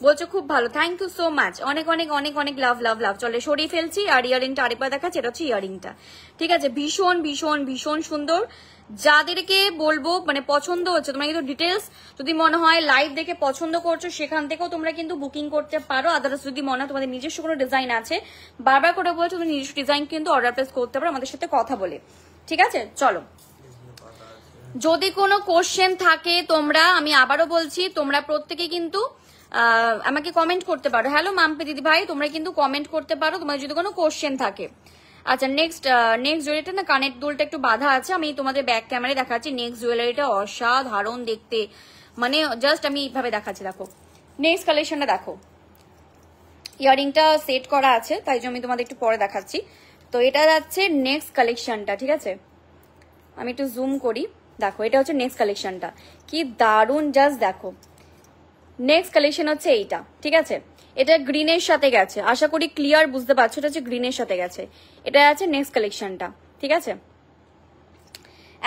A: বলছো খুব ভালো, থ্যাংক ইউ সো মাচ, অনেক অনেক অনেক অনেক লাভ লাভ লাভ। চলে সরিয়ে ফেলছি, আর ইয়ারিংটা আরেকবার দেখাচ্ছি, এটা হচ্ছে ইয়ারিংটা, ঠিক আছে। ভীষণ ভীষণ ভীষণ সুন্দর। যাদেরকে বলবো মানে পছন্দ হচ্ছে, তোমরা কিন্তু ডিটেলস যদি মনে হয় লাইভ দেখে পছন্দ করছো সেখান থেকেও তোমরা কিন্তু বুকিং করতে পারো। আদারস যদি মনে হয় তোমাদের নিজস্ব কোনো ডিজাইন আছে, বারবার করে বলছো তুমি নিজস্ব ডিজাইন কিন্তু অর্ডার প্লেস করতে পারো আমাদের সাথে কথা বলে, ঠিক আছে। চলো, যদি কোনো কোশ্চেন থাকে তোমরা, আমি আবারও বলছি, তোমরা প্রত্যেকে কিন্তু আমাকে কমেন্ট করতে পারো। হ্যালো মাম্পি দিদি ভাই, তোমরা কিন্তু কমেন্ট করতে পারো তোমার যদি কোনো কোশ্চেন থাকে। আচ্ছা, নেক্সট জুয়েলারিটা না, কানের দুলটা একটু বাধা আছে, আমি তোমাদের ব্যাক ক্যামেরায় দেখাচ্ছি। নেক্সট জুয়েলারিটা অসাধারণ দেখতে, মানে জাস্ট আমি এইভাবে দেখাচ্ছি, দেখো। নেক্সট কালেকশনটা দেখো, ইয়ারিংটা সেট করা আছে তাই জন্য আমি তোমাদের একটু পরে দেখাচ্ছি। তো এটা যাচ্ছে নেক্সট কালেকশনটা, ঠিক আছে। আমি একটু জুম করি, দেখো এটা হচ্ছে নেক্সট কালেকশনটা, কি দারুন, জাস্ট দেখো। নেক্সট কালেকশন হচ্ছে এইটা, ঠিক আছে। এটা গ্রিনের সাথে গেছে, আশা করি ক্লিয়ার বুঝতে পারছো, এটা হচ্ছে গ্রিনের সাথে গেছে। এটা আছে নেক্সট কালেকশনটা, ঠিক আছে।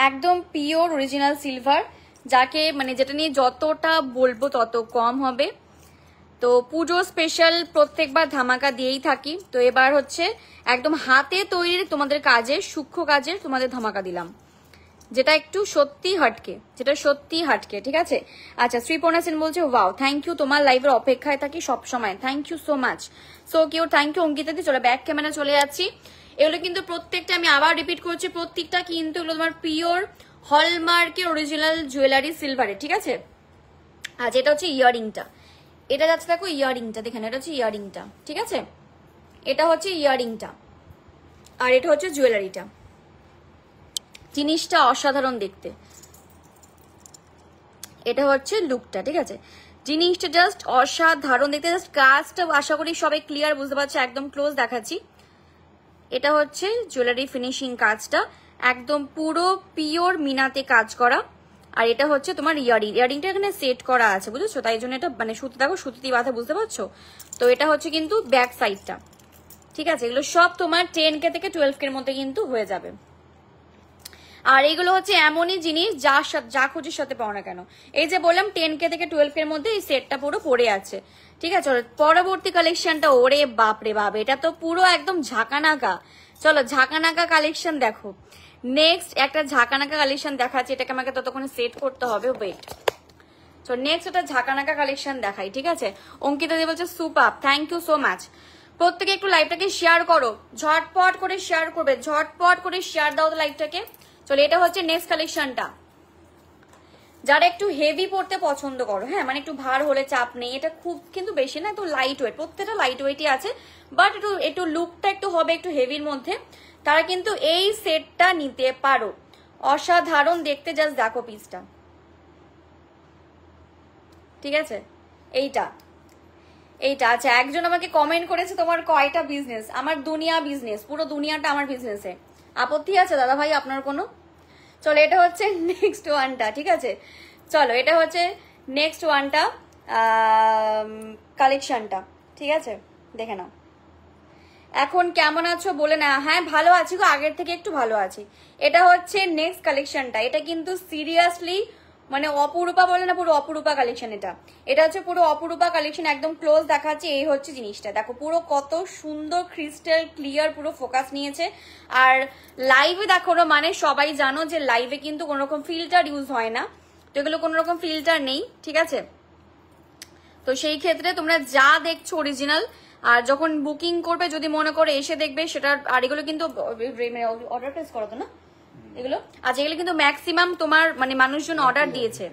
A: একদম পিওর অরিজিনাল সিলভার, যাকে মানে যেটা নিয়ে যতটা বলবো তত কম হবে। তো পুজো স্পেশাল প্রত্যেকবার ধামাকা দিয়েই থাকি, তো এবার হচ্ছে একদম হাতে তৈরির তোমাদের কাজের, সূক্ষ্ম কাজের তোমাদের ধামাকা দিলাম, যেটা একটু সত্যি হাটকে, যেটা সত্যি হাটকে, ঠিক আছে। আচ্ছা, শ্রীপর্ণা সেন বলছে ওয়াও, থ্যাংক ইউ, তোমার লাইভের অপেক্ষায় থাকি সব সময়, thank you so much, so cute, thank you Ankita দি। চলো ব্যাক ক্যামেরা চলে যাচ্ছি। এগুলো কিন্তু প্রত্যেকটা, আমি আবার রিপিট করছি, প্রত্যেকটা কিন্তু এগুলো তোমার পিওর হলমার্কের অরিজিনাল জুয়েলারি সিলভারের, ঠিক আছে। আচ্ছা, এটা হচ্ছে ইয়ারিংটা, এটা যাচ্ছে দেখো ইয়ারিংটা, দেখেন এটা হচ্ছে ইয়ারিংটা, ঠিক আছে। এটা হচ্ছে ইয়ারিংটা, আর এটা হচ্ছে জুয়েলারিটা। জিনিসটা অসাধারণ দেখতে, এটা হচ্ছে লুকটা, ঠিক আছে। জিনিসটা জাস্ট অসাধারণ দেখতে, জাস্ট কাজটা আশা করি সবাই ক্লিয়ার বুঝতে পারছে, একদম ক্লোজ দেখাচ্ছি। এটা হচ্ছে জুয়েলারি ফিনিশিং কাজটা, একদম পুরো পিওর মিনাতে কাজ করা। আর এটা হচ্ছে তোমার ইয়ারিংটা এখানে সেট করা আছে, বুঝেছো, তাই জন্য এটা মানে সুতো, দেখো সুতি বাঁধা, বুঝতে পারছো। তো এটা হচ্ছে কিন্তু ব্যাক সাইডটা, ঠিক আছে। এগুলো সব তোমার 10K থেকে 12K এর মধ্যে কিন্তু হয়ে যাবে। আর এগুলো হচ্ছে এমনই জিনিস যা খুশির সাথে পাও না কেন, এই যে বললাম 10K থেকে 12K এর মধ্যে এই সেটটা পুরো পড়ে আছে, ঠিক আছে। পরবর্তী কালেকশনটা, ওরে বাপরে বাপ, এটা তো পুরো একদম ঝাঁকানাকা। চলো ঝাঁকানাকা কালেকশন দেখো, নেক্সট একটা ঝাঁকানাকা কালেকশন দেখাচ্ছি, এটাকে আমাকে ততক্ষণে সেট করতে হবে, ওয়েট। তো নেক্সট একটা ঝাঁকানাকা কালেকশন দেখাই, ঠিক আছে। অঙ্কিতা দি বলছে super, thank you so much. প্রত্যেকে একটু লাইভটাকে শেয়ার করো, ঝটপট করে শেয়ার করবে, ঝটপট করে শেয়ার দাও তো লাইভটাকে। চলো, এটা হচ্ছে নেক্সট কালেকশনটা, যারা একটু হেভি পড়তে পছন্দ করো, হ্যাঁ মানে একটু ভার হলে চাপ নেই, এটা খুব কিন্তু বেশি না, একটু লাইট ওয়েট, প্রত্যেকটা লাইট ওয়েটই আছে, বাট একটু লুকটা একটু হবে একটু হেভির মধ্যে, তারা কিন্তু এই সেটটা নিতে পারো। অসাধারণ দেখতে, জাস্ট দেখো পিসটা, ঠিক আছে। এইটা আচ্ছা, একজন আমাকে কমেন্ট করেছে তোমার কয়টা বিজনেস, আমার দুনিয়া বিজনেস, পুরো দুনিয়াটা আমার বিজনেসে, আপত্তি আছে দাদা ভাই আপনার কোনো? চলো, এটা হচ্ছে নেক্সট ওয়ানটা, ঠিক আছে। চলো, এটা হচ্ছে নেক্সট ওয়ানটা কালেকশনটা, ঠিক আছে, দেখে নাও। এখন কেমন আছো বলে না, হ্যাঁ ভালো আছি গো, আগের থেকে একটু ভালো আছি। এটা হচ্ছে নেক্সট কালেকশনটা, এটা কিন্তু সিরিয়াসলি মানে অপরূপা বলে না, পুরো অপরূপা কালেকশন। এটা হচ্ছে পুরো অপরূপা কালেকশন, একদম ক্লোজ দেখাচ্ছে। এই হচ্ছে জিনিসটা, দেখো পুরো কত সুন্দর ক্রিস্টাল ক্লিয়ার, পুরো ফোকাস নিয়েছে। আর লাইভে দেখো মানে সবাই জানো যে লাইভে কিন্তু কোনো রকম ফিল্টার ইউজ হয় না, তো এগুলো কোনো রকম ফিল্টার নেই, ঠিক আছে। তো সেই ক্ষেত্রে তোমরা যা দেখছো অরিজিনাল, আর যখন বুকিং করবে যদি মনে করে এসে দেখবে সেটা। আর এগুলো কিন্তু অর্ডার প্লেস করো তো না এগুলো, আচ্ছা এগুলো কিন্তু ম্যাক্সিমাম তোমার মানে মানুষজন অর্ডার দিয়েছে,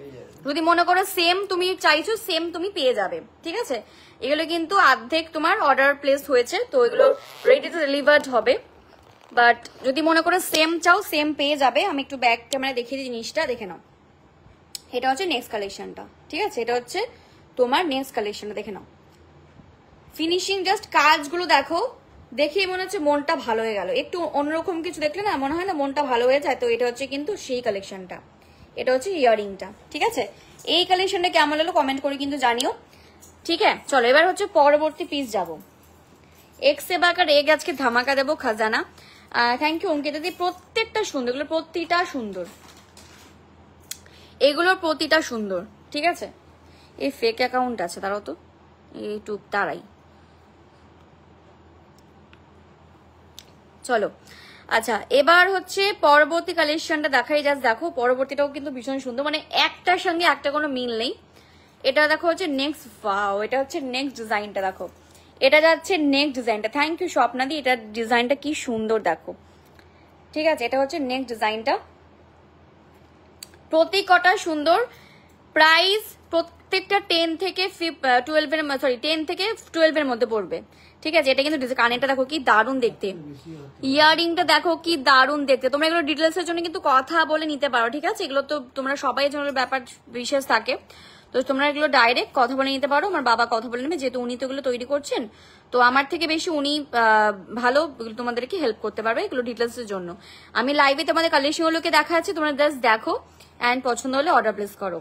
A: যদি মনে করো সেম তুমি চাইছো সেম তুমি পেয়ে যাবে, ঠিক আছে। এগুলো কিন্তু অর্ধেক তোমার অর্ডার প্লেস হয়েছে, তো এগুলো রেডি টু ডেলিভার্ড হবে, বাট যদি মনে করো সেম চাও সেম পেয়ে যাবে। আমি একটু ব্যাক ক্যামেরা দেখিয়ে দিই জিনিসটা, দেখে নাও। এটা হচ্ছে নেক্সট কালেকশনটা, ঠিক আছে। এটা হচ্ছে তোমার নেক্সট কালেকশনটা, দেখে নাও। ফিনিশিং জাস্ট কাজগুলো দেখো, দেখেই মনে হচ্ছে মনটা ভালো হয়ে গেল। একটু অন্যরকম কিছু দেখলে না মনে হয় না মনটা ভালো হয়ে যায়। তো এটা হচ্ছে কিন্তু সেই কালেকশনটা, এটা হচ্ছে ইয়ারিংটা, ঠিক আছে। এই কালেকশনটা কেমন হলো কমেন্ট করে কিন্তু জানিও, ঠিক আছে। চলো এবার হচ্ছে পরবর্তী পিস যাবো। এক্সে বাকার এগ আজকে ধামাকা দেবো খাজানা। থ্যাংক ইউ অঙ্কিতা দি, প্রত্যেকটা সুন্দর, এগুলো প্রত্যেকটা সুন্দর, এগুলোর প্রতিটা সুন্দর, ঠিক আছে। এই ফেক অ্যাকাউন্ট আছে, তারাও তো এইটুক তারাই। চলো আচ্ছা, এবার হচ্ছে পরবর্তী কালেকশনটা দেখাই। জাস্ট দেখো, পরবর্তীটাও কিন্তু ভীষণ সুন্দর, মানে একটার সঙ্গে একটা কোনো মিল নেই। এটা দেখো হচ্ছে নেক্সট, ওয়াও, এটা হচ্ছে নেক্সট ডিজাইনটা। দেখো এটা যাচ্ছে নেক্সট ডিজাইনটা। থ্যাংক ইউ স্বপ্নাদি, এটার ডিজাইনটা কি সুন্দর দেখো, ঠিক আছে। এটা হচ্ছে নেক্সট ডিজাইনটা, প্রতি কটা সুন্দর। প্রাইস প্রত্যেকটা 10 থেকে 12 এর মধ্যে পড়বে, ঠিক আছে। এটা কিন্তু কানেরটা দেখো কি দারুণ দেখতে, ইয়ারিংটা দেখো কি দারুণ দেখতে। তোমরা এগুলো ডিটেলস এর জন্য কিন্তু কথা বলে নিতে পারো, ঠিক আছে। এগুলো তো তোমরা সবাই জন্য ব্যাপার বিশেষ থাকে, তো তোমরা এগুলো ডাইরেক্ট কথা বলে নিতে পারো। আমার বাবা কথা বলে নেবে, যেহেতু উনি তো এগুলো তৈরি করছেন, তো আমার থেকে বেশি উনি ভালো তোমাদেরকে হেল্প করতে পারবে এগুলো ডিটেলস এর জন্য। আমি লাইভে তোমাদের কালেকশনগুলোকে দেখাচ্ছি, তোমরা জাস্ট দেখো অ্যান্ড পছন্দ হলে অর্ডার প্লেস করো,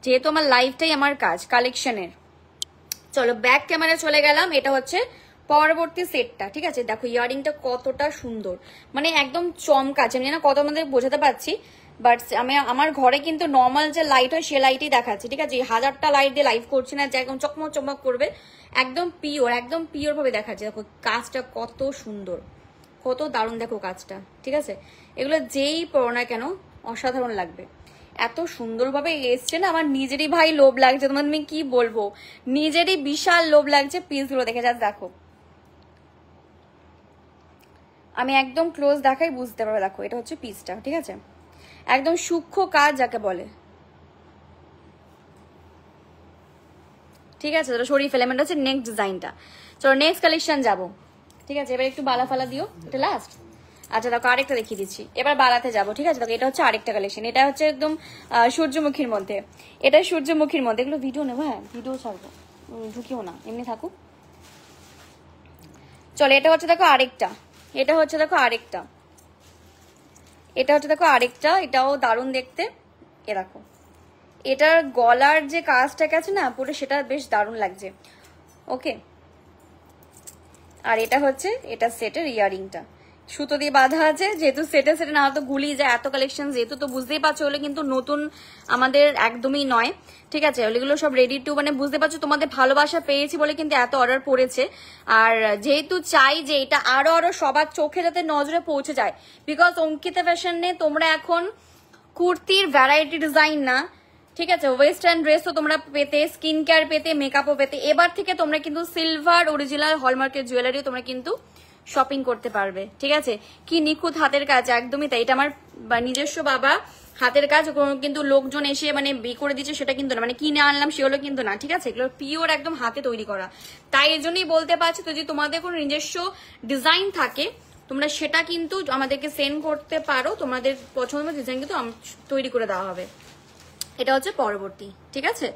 A: যেহেতু আমার লাইভটাই আমার কাজ কালেকশনের। চলো ব্যাক ক্যামেরা চলে গেলাম। এটা হচ্ছে পরবর্তী সেটটা, ঠিক আছে। দেখো ইয়ারিংটা কতটা সুন্দর, মানে একদম চমকাচ্ছে। আমি না কত আমাদের বোঝাতে পারছি, বাট আমি আমার ঘরে কিন্তু নর্মাল যে লাইট হয় সে লাইটই দেখাচ্ছি, ঠিক আছে। 1000টা লাইট দিয়ে লাইভ করছি না যে একদম চকমক চকমক করবে, একদম পিওর ভাবে দেখাচ্ছে। দেখো কাজটা কত সুন্দর, কত দারুণ দেখো কাজটা, ঠিক আছে। এগুলো যেই পড়ো না কেন অসাধারণ লাগবে, এত সুন্দরভাবে এসছে না। আমার নিজেরই ভাই লোভ লাগছে, তোমার আমি কি বলবো, নিজেরই বিশাল লোভ লাগছে পিসগুলো দেখে। যা দেখো, আমি একদম ক্লোজ দেখাই বুঝতে পারবে। দেখো এটা হচ্ছে পিসটা, ঠিক আছে, একদম সূক্ষ্ম কাজ যাকে বলে, ঠিক আছে। তো সরিয়ে ফেলে, এটা হচ্ছে নেক্সট ডিজাইনটা। চলো নেক্সট কালেকশন যাবো, ঠিক আছে। এবার একটু বালা ফালা দিও, এটা লাস্ট। আচ্ছা দেখো আরেকটা দেখিয়ে দিচ্ছি, এবার বালাতে যাবো, ঠিক আছে। দেখো এটা হচ্ছে আরেকটা কালেকশন, এটা হচ্ছে একদম সূর্যমুখীর মধ্যে। এটা সূর্যমুখীর মধ্যে, এগুলো ভিডিও নেবো, হ্যাঁ ভিডিও ছাড়বো, ঢুকিও না, এমনি থাকুক। চলো এটা হচ্ছে দেখো আরেকটা, এটা হচ্ছে দেখো আরেকটা, এটা হচ্ছে দেখো আরেকটা, এটাও দারুণ দেখতে। এ দেখো এটার গলার যে কাজটা আছে না পুরো, সেটা বেশ দারুণ লাগছে, ওকে। আর এটা হচ্ছে এটা সেটের ইয়ারিংটা, সুতো দিয়ে বাঁধা আছে, যেহেতু সেটে না হয়তো গুলিয়ে যায় এত কালেকশন, যেহেতু তো বুঝতেই পারছো ওগুলো কিন্তু নতুন আমাদের একদমই নয়, ঠিক আছে। ওগুলো সব রেডি টু, মানে বুঝতে পারছো তোমাদের ভালোবাসা পেয়েছি বলে কিন্তু এত অর্ডার পড়েছে। আর যেহেতু চাই যে এটা আরো সবার চোখে যাতে নজরে পৌঁছে যায়, বিকজ অঙ্কিতা ফ্যাশনে তোমরা এখন কুর্তির ভ্যারাইটি ডিজাইন না, ঠিক আছে, ওয়েস্টার্ন ড্রেস তো তোমরা পেতে, স্কিন কেয়ার পেতে, মেকআপও পেতে, এবার থেকে তোমরা কিন্তু সিলভার অরিজিনাল হলমার্কের জুয়েলারিও তোমরা কিন্তু শপিং করতে পারবে, ঠিক আছে। কি নিখুঁত হাতের কাজ, একদমই তাই। এটা আমার নিজস্ব বাবা হাতের কাজ, কিন্তু লোকজন এসে মানে বিয়ে করে দিচ্ছে সেটা কিন্তু না, মানে কিনে আনলাম সেগুলো কিন্তু না, ঠিক আছে। এগুলো পিওর একদম হাতে তৈরি করা। তাই এই জন্যই বলতে পারছি, তো যদি তোমাদের কোনো নিজস্ব ডিজাইন থাকে তোমরা সেটা কিন্তু আমাদেরকে সেন্ড করতে পারো, তোমাদের পছন্দ ডিজাইন কিন্তু তৈরি করে দেওয়া হবে। এটা হচ্ছে পরবর্তী, ঠিক আছে।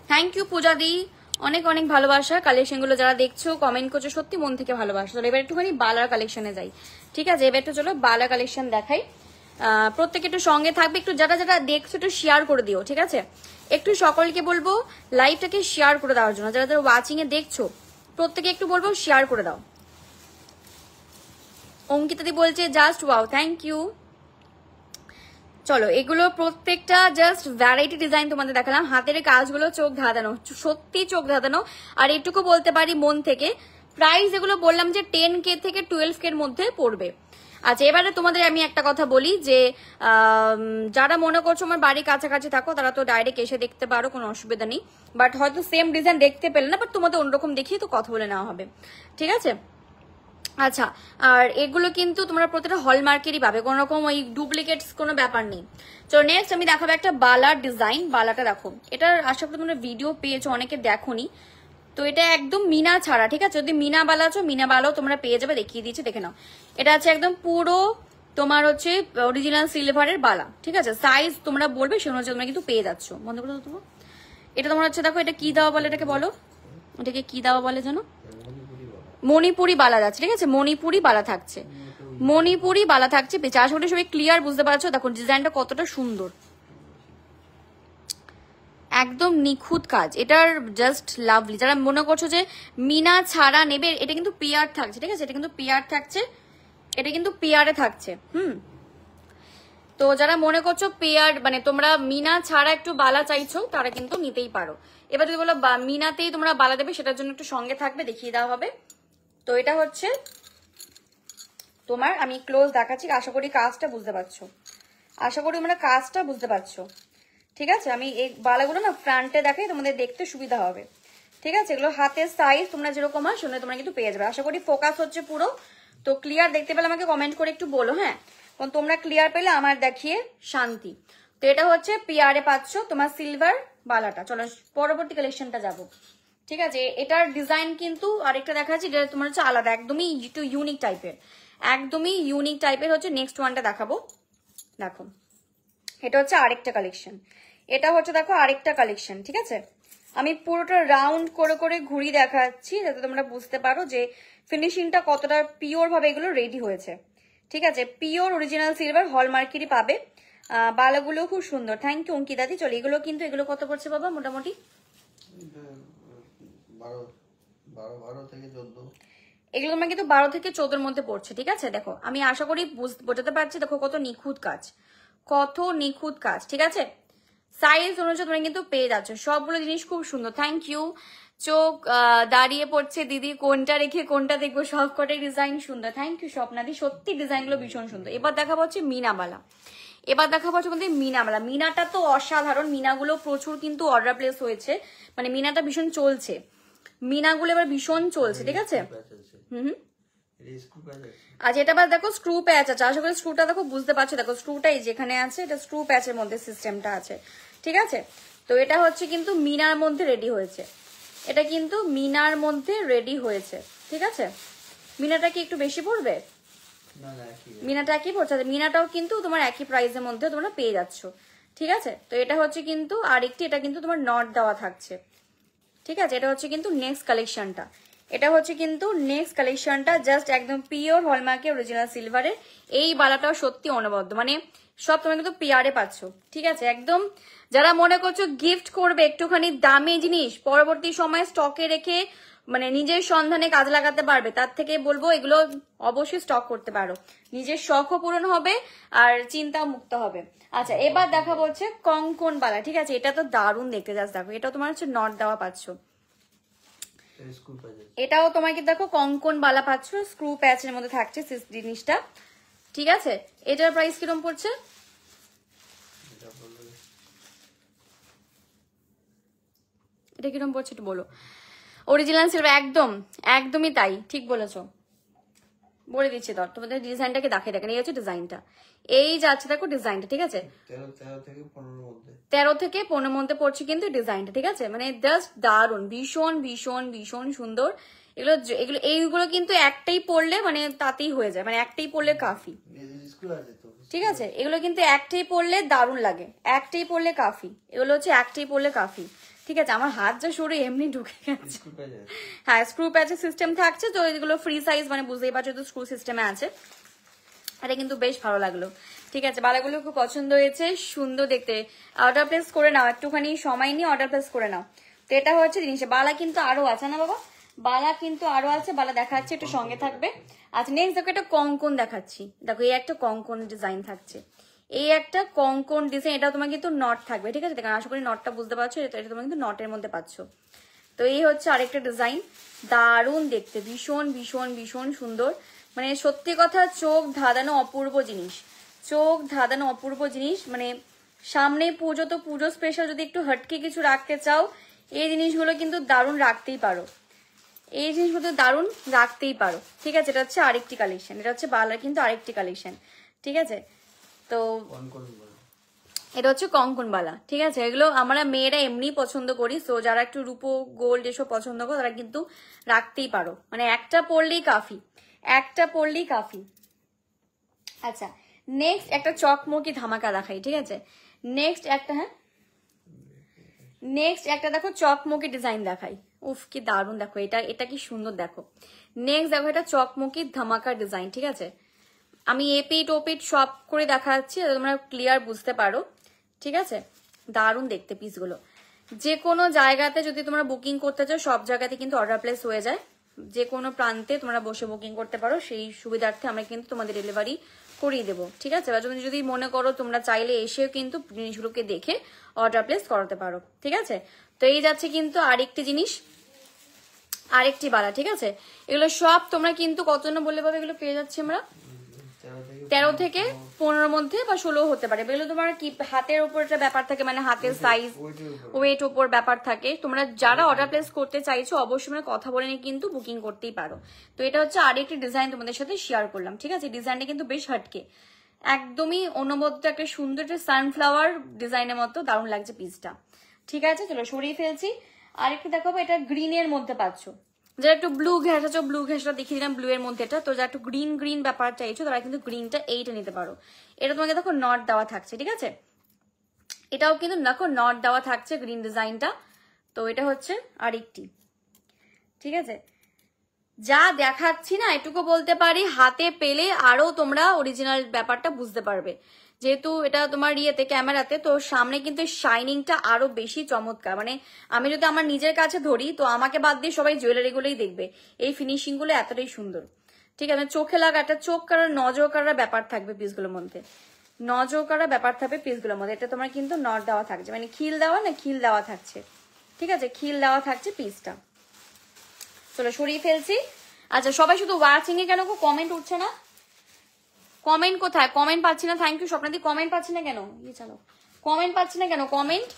A: থ্যাংক ইউ পূজা দি, অনেক অনেক ভালোবাসা। কালেকশনগুলো যারা দেখছো কমেন্ট করছো, সত্যি মন থেকে ভালোবাসা। চলো এবার একটুখানি বালার কালেকশনে যাই, ঠিক আছে। এবার একটু চলো বালা কালেকশন দেখাই। প্রত্যেকে একটু সঙ্গে থাকবে, একটু যারা যারা দেখছো একটু শেয়ার করে দিও, ঠিক আছে। একটু সকলকে বলবো লাইভটাকে শেয়ার করে দেওয়ার জন্য, যারা যারা ওয়াচিং এ দেখছো প্রত্যেকে একটু বলবো শেয়ার করে দাও। অঙ্কিতাদি বলছে জাস্ট ওয়াও, থ্যাংক ইউ। চলো এগুলো প্রত্যেকটা জাস্ট ভ্যারাইটি ডিজাইন তোমাদের দেখালাম, হাতের কাজগুলো চোখ ধাঁধানো, সত্যি চোখ ধাঁধানো। আর এটুকু বলতে পারি মন থেকে, প্রাইস এগুলো বললাম যে 10K থেকে 12K এর মধ্যে পড়বে। আচ্ছা এবারে তোমাদের আমি একটা কথা বলি যে যারা মনে করছো আমার বাড়ির কাছাকাছি থাকো তারা তো ডাইরেক্ট এসে দেখতে পারো, কোনো অসুবিধা নেই। বাট হয়তো সেম ডিজাইন দেখতে পেলে না, বাট তোমাদের অন্যরকম দেখিয়ে তো কথা বলে নেওয়া হবে, ঠিক আছে। আচ্ছা আর এগুলো কিন্তু তোমরা প্রতিটা হলমার্কেরই পাবে, কোনো রকম ওই ডুপ্লিকেটস কোনো ব্যাপার নেই। তো নেক্সট আমি দেখাবো একটা বালার ডিজাইন। বালাটা দেখো, এটার আশা করি তোমরা ভিডিও পেয়েছো, অনেকে দেখোনি। তো এটা একদম মিনা ছাড়া, ঠিক আছে। যদি মিনা বালা আছো মিনা বালাও তোমরা পেয়ে যাবে, দেখিয়ে দিয়েছি, দেখে নাও। এটা আছে একদম পুরো তোমার হচ্ছে অরিজিনাল সিলভারের বালা, ঠিক আছে। সাইজ তোমরা বলবে সে অনুযায়ী তোমরা কিন্তু পেয়ে যাচ্ছ। বন্ধ করে দেবো। এটা তোমার হচ্ছে দেখো, এটা কি দেওয়া বলে, এটাকে বলো, এটাকে কি দেওয়া বলে জানো? মণিপুরি বালা যাচ্ছে, ঠিক আছে। মণিপুরি বালা থাকছে, মণিপুরি বালা থাকছে পেছনে। আশা করি সবাই ক্লিয়ার বুঝতে পারছো। দেখো ডিজাইনটা কতটা সুন্দর, একদম নিখুঁত কাজ, এটার জাস্ট লাভলি। যারা মনে করছো যে মিনা ছাড়া নেবে, এটা কিন্তু পিয়ার থাকছে, ঠিক আছে। এটা কিন্তু পিয়ার থাকছে, এটা কিন্তু পিয়ারে থাকছে। তো যারা মনে করছো পেয়ার মানে তোমরা মিনা ছাড়া একটু বালা চাইছো তারা কিন্তু নিতেই পারো। এবার যদি বলো মিনাতেই তোমরা বালা দেবে সেটার জন্য একটু সঙ্গে থাকবে, দেখিয়ে দেওয়া হবে। তো এটা হচ্ছে তোমার, আমি ক্লোজ দেখাচ্ছি, আশা করি কাজটা বুঝতে পারছো, আশা করি তোমরা কাজটা বুঝতে পারছো। ঠিক আছে, আমি এই বালাগুলো না ফ্রন্টে দেখাই, তোমাদের দেখতে সুবিধা হবে। ঠিক আছে, এগুলো হাতের সাইজ তোমরা যেরকম হয় শুনে তোমরা কিন্তু পেয়ে যাবে। আশা করি ফোকাস হচ্ছে পুরো। তো ক্লিয়ার দেখতে পেলে আমাকে কমেন্ট করে একটু বলো, হ্যাঁ, কারণ তোমরা ক্লিয়ার পেলে আমার দেখিয়ে শান্তি। তো এটা হচ্ছে পিয়ারে পাচ্ছ তোমার সিলভার বালাটা। চলো পরবর্তী কালেকশনটা যাবো। ঠিক আছে, এটার ডিজাইন কিন্তু আরেকটা দেখাচ্ছি, যেটা তোমার হচ্ছে আলাদা, একদমই একটু ইউনিক টাইপের, একদমই ইউনিক টাইপের হচ্ছে। নেক্সট ওয়ানটা দেখাবো, দেখো এটা হচ্ছে আরেকটা কালেকশন, এটা হচ্ছে দেখো আরেকটা কালেকশন। ঠিক আছে, আমি পুরোটা রাউন্ড করে করে ঘুরিয়ে দেখাচ্ছি যাতে তোমরা বুঝতে পারো যে ফিনিশিংটা কতটা পিওর ভাবে এগুলো রেডি হয়েছে। ঠিক আছে, পিওর অরিজিনাল সিলভার হলমার্কেরই পাবে। বালাগুলো খুব সুন্দর, থ্যাংক ইউ অঙ্কিতাদি। চলো এগুলো কিন্তু, এগুলো কত পড়ছে বাবা মোটামুটি?
B: 12 থেকে 14।
A: এগুলো তোমার কিন্তু 12 থেকে 14 মধ্যে পড়ছে। ঠিক আছে, দেখো আমি আশা করি বোঝাতে পারছি, দেখো কত নিখুঁত কাজ, কত নিখুঁত কাজ। ঠিক আছে, সাইজ অনুযায়ী তোমরা কিন্তু পেয়ে যাচ্ছ, সবগুলো জিনিস খুব সুন্দর। Thank you. চোখ দাঁড়িয়ে পড়ছে দিদি, কোনটা রেখে কোনটা দেখবো, সব কটাই ডিজাইন সুন্দর। থ্যাংক ইউ স্বপ্নাদি, সত্যি ডিজাইনগুলো ভীষণ সুন্দর। এবার দেখাবো হচ্ছে মিনাবালা, এবার দেখাবো হচ্ছে তোমাদের মিনাবালা। মিনাটা তো অসাধারণ, মিনাগুলো প্রচুর কিন্তু অর্ডার প্লেস হয়েছে, মানে মিনাটা ভীষণ চলছে, মিনাগুলো এবার ভীষণ চলছে। ঠিক আছে, আচ্ছা এটা আবার দেখো স্ক্রু প্যাচ আছে, আশা করি স্ক্রুটা দেখো বুঝতে পারছো, দেখো স্ক্রুটাই যেখানে আছে এটা স্ক্রু প্যাচের মধ্যে সিস্টেমটা আছে। ঠিক আছে, তো এটা হচ্ছে কিন্তু মিনার মধ্যে রেডি হয়েছে, এটা কিন্তু মিনার মধ্যে রেডি হয়েছে। ঠিক আছে, মিনাটা কি একটু বেশি পড়বে? মিনাটা একই পড়ছে, মিনাটাও কিন্তু তোমার একই প্রাইসের মধ্যে তোমরা পেয়ে যাচ্ছ। ঠিক আছে, তো এটা হচ্ছে কিন্তু আরেকটি, এটা কিন্তু তোমার নট দেওয়া থাকছে। ঠিক আছে, এটা হচ্ছে কিন্তু নেক্সট কালেকশনটা, এটা হচ্ছে কিন্তু নেক্সট কালেকশনটা, জাস্ট একদম পিওর হলমার্কের অরিজিনাল সিলভারের। এই বালাটাও সত্যি অনবদ্য, মানে সব তোমরা কিন্তু পিয়ারে পাচ্ছ। ঠিক আছে, একদম যারা মনে করছো গিফট করবে একটুখানি দামি জিনিস, পরবর্তী সময়ে স্টকে রেখে মানে নিজের সন্ধানে কাজ লাগাতে পারবে, তার থেকে বলবো এগুলো অবশ্যই স্টক করতে পারো, নিজের শখও পূরণ হবে আর চিন্তা মুক্ত হবে। আচ্ছা এবার দেখাবো হচ্ছে কঙ্কন বালা। ঠিক আছে, এটা তো দারুণ দেখতে, জাস্ট দেখো, এটা তোমার হচ্ছে নট দেওয়া পাচ্ছ, এটাও তোমার কি দেখো কঙ্কন বালা পাচ্ছ, স্ক্রু প্যাচের মধ্যে থাকছে জিনিসটা। ঠিক আছে, এটার প্রাইস কিরকম পড়ছে? এটা কিরকম পড়ছে একটু বলো। অরিজিনাল সিলভার, একদম একদমই তাই, ঠিক বলেছো, বলে দিচ্ছি। ধর তোমাদের ডিজাইনটাকে দেখাই, দেখেন এই হচ্ছে ডিজাইনটা, এই যাচ্ছে দেখো ডিজাইনটা। ঠিক আছে, 13 থেকে 15 মধ্যে পড়ছে কিন্তু ডিজাইনটা। ঠিক আছে, মানে জাস্ট দারুন, ভীষণ ভীষণ ভীষণ সুন্দর। এগুলো এগুলো এইগুলো কিন্তু একটাই পড়লে মানে তাতেই হয়ে যায়, মানে একটাই পড়লে কাফি। ঠিক আছে, এগুলো কিন্তু একটাই পড়লে দারুণ লাগে, একটাই পড়লে কাফি, এগুলো হচ্ছে একটাই পড়লে কাফি। ঠিক আছে, আমার হাত যা সরে এমনি ঢুকে গেছে। হ্যাঁ, স্ক্রু প্যাচের সিস্টেম থাকছে, তো এগুলো ফ্রি সাইজ, মানে বুঝতেই পারছো তো স্ক্রু সিস্টেমে আছে। এটা কিন্তু বেশ ভালো লাগলো। ঠিক আছে, বালাগুলো খুব পছন্দ হয়েছে, সুন্দর দেখতে। অর্ডার প্লেস করে নাও, একটুখানি সময় নিয়ে অর্ডার প্লেস করে নাও। তো এটা হচ্ছে জিনিস, বালা কিন্তু আরো আছে না বাবা, বালা কিন্তু আরো আছে, বালা দেখাচ্ছে, একটু সঙ্গে থাকবে। আচ্ছা নেক্সট দেখো একটা কঙ্কন দেখাচ্ছি, দেখো এই একটা কঙ্কন ডিজাইন থাকছে, এই একটা কঙ্কন ডিজাইন, এটা তোমার কিন্তু নট থাকবে। ঠিক আছে, দেখো আশা করি নটটা বুঝতে পারছো, এটা তোমার কিন্তু নটের মধ্যে পাচ্ছ। তো এই হচ্ছে আরেকটা ডিজাইন, দারুণ দেখতে, ভীষণ ভীষণ ভীষণ সুন্দর, মানে সত্যি কথা চোখ ধাঁধানো অপূর্ব জিনিস, চোখ ধাঁধানো অপূর্ব জিনিস। মানে সামনে পুজো, তো পুজো স্পেশাল যদি একটু হটকে কিছু রাখতে চাও, এই জিনিসগুলো কিন্তু দারুণ রাখতেই পারো, এই জিনিসগুলো দারুণ রাখতেই পারো। ঠিক আছে, এটা হচ্ছে আরেকটি কালেকশন, এটা হচ্ছে বালার কিন্তু আরেকটি কালেকশন। ঠিক আছে, তো এটা হচ্ছে কঙ্কন বালা। ঠিক আছে, এগুলো আমরা মেয়েরা এমনি পছন্দ করি, সো যারা একটু রূপো গোল্ড এসব পছন্দ করো তারা কিন্তু রাখতেই পারো, মানে একটা পরলেই কাফি, একটা পরলেই কাফি। আচ্ছা নেক্সট একটা চকমকি ধামাকা দেখাই। ঠিক আছে, নেক্সট একটা, হ্যাঁ নেক্সট একটা দেখো চকমকি ডিজাইন দেখাই, উফ কি দারুণ, দেখো এটা, এটা কি সুন্দর দেখো। নেক্সট দেখো এটা চকমকি ধামাকা ডিজাইন। ঠিক আছে, আমি এপিট ওপিট সব করে দেখাচ্ছি তোমরা ক্লিয়ার বুঝতে পারো। ঠিক আছে, দারুণ দেখতে পিসগুলো, যে কোনো জায়গাতে যদি তোমরা বুকিং করতে চাও সব জায়গাতে কিন্তু অর্ডার প্লেস হয়ে যায়, যে কোনো প্রান্তে তোমরা বসে বুকিং করতে পারো, সেই সুবিধার্থে আমরা কিন্তু তোমাদের ডেলিভারি করিয়ে দেবো, ঠিক আছে? বা যদি মনে করো তোমরা চাইলে এসেও কিন্তু জিনিসগুলোকে দেখে অর্ডার প্লেস করাতে পারো, ঠিক আছে? তো এই যাচ্ছে কিন্তু আরেকটি জিনিস, আরেকটি বালা, ঠিক আছে? এগুলো সব তোমরা কিন্তু কত না বললে পাবে, এগুলো পেয়ে যাচ্ছি আমরা 13 থেকে 15 মধ্যে বা 16 হতে পারে। এগুলো তোমার কি হাতের উপর একটা ব্যাপার থাকে, মানে হাতের সাইজ ওয়েট উপর ব্যাপার থাকে। তোমরা যারা অর্ডার প্লেস করতে চাইছো অবশ্যই মানে কথা বলে নিয়ে কিন্তু বুকিং করতেই পারো। তো এটা হচ্ছে আরেকটি ডিজাইন তোমাদের সাথে শেয়ার করলাম, ঠিক আছে? ডিজাইনটা কিন্তু বেশ হাটকে, একদমই অনবদ্য একটা সুন্দর একটা সানফ্লাওয়ার ডিজাইনের মতো দারুণ লাগছে পিসটা, ঠিক আছে? চলো সরিয়ে ফেলছি। আরেকটু দেখাবো, এটা গ্রিনের মধ্যে পাচ্ছ, যারা একটু ব্লু ঘ্যাস আছে, ব্লু ঘ্যাসটা দেখিয়ে দিলাম, ব্লু এর মধ্যে এটা। তো যারা একটু গ্রিন গ্রিন ব্যাপার চাইছো তারা কিন্তু গ্রিনটা এইটা নিতে পারো। এটা তোমাকে দেখো নট দেওয়া থাকছে, ঠিক আছে? এটাও কিন্তু দেখো নট দেওয়া থাকছে গ্রিন ডিজাইনটা। তো এটা হচ্ছে আরেকটি, ঠিক আছে? যা দেখাচ্ছি না এটুকু বলতে পারি, হাতে পেলে আরো তোমরা অরিজিনাল ব্যাপারটা বুঝতে পারবে। যেহেতু এটা তোমার ইয়েতে ক্যামেরাতে, তো সামনে কিন্তু শাইনিংটা আরো বেশি চমৎকার। মানে আমি যদি আমার নিজের কাছে ধরি তো আমাকে বাদ দিয়ে সবাই জুয়েলারি গুলোই দেখবে, এই ফিনিশিং গুলো এতটাই সুন্দর, ঠিক আছে? চোখে লাগা একটা চোখ কারার নজর কারার ব্যাপার থাকবে পিসগুলোর মধ্যে, নজর কারার ব্যাপার থাকবে পিসগুলোর মধ্যে। এটা তোমার কিন্তু নট দেওয়া থাকছে, মানে খিল দেওয়া না, খিল দেওয়া থাকছে, ঠিক আছে? খিল দেওয়া থাকছে পিসটা। চলো সরিয়ে ফেলছি। আচ্ছা সবাই শুধু ওয়াচিং এ কেন কমেন্ট উঠছে না? কমেন্ট কোথায়? কমেন্ট পাচ্ছি না। Thank you স্বপ্নাদি। কমেন্ট পাচ্ছি না কেন? ইয়ে চলো, কমেন্ট পাচ্ছি না কেন? কমেন্ট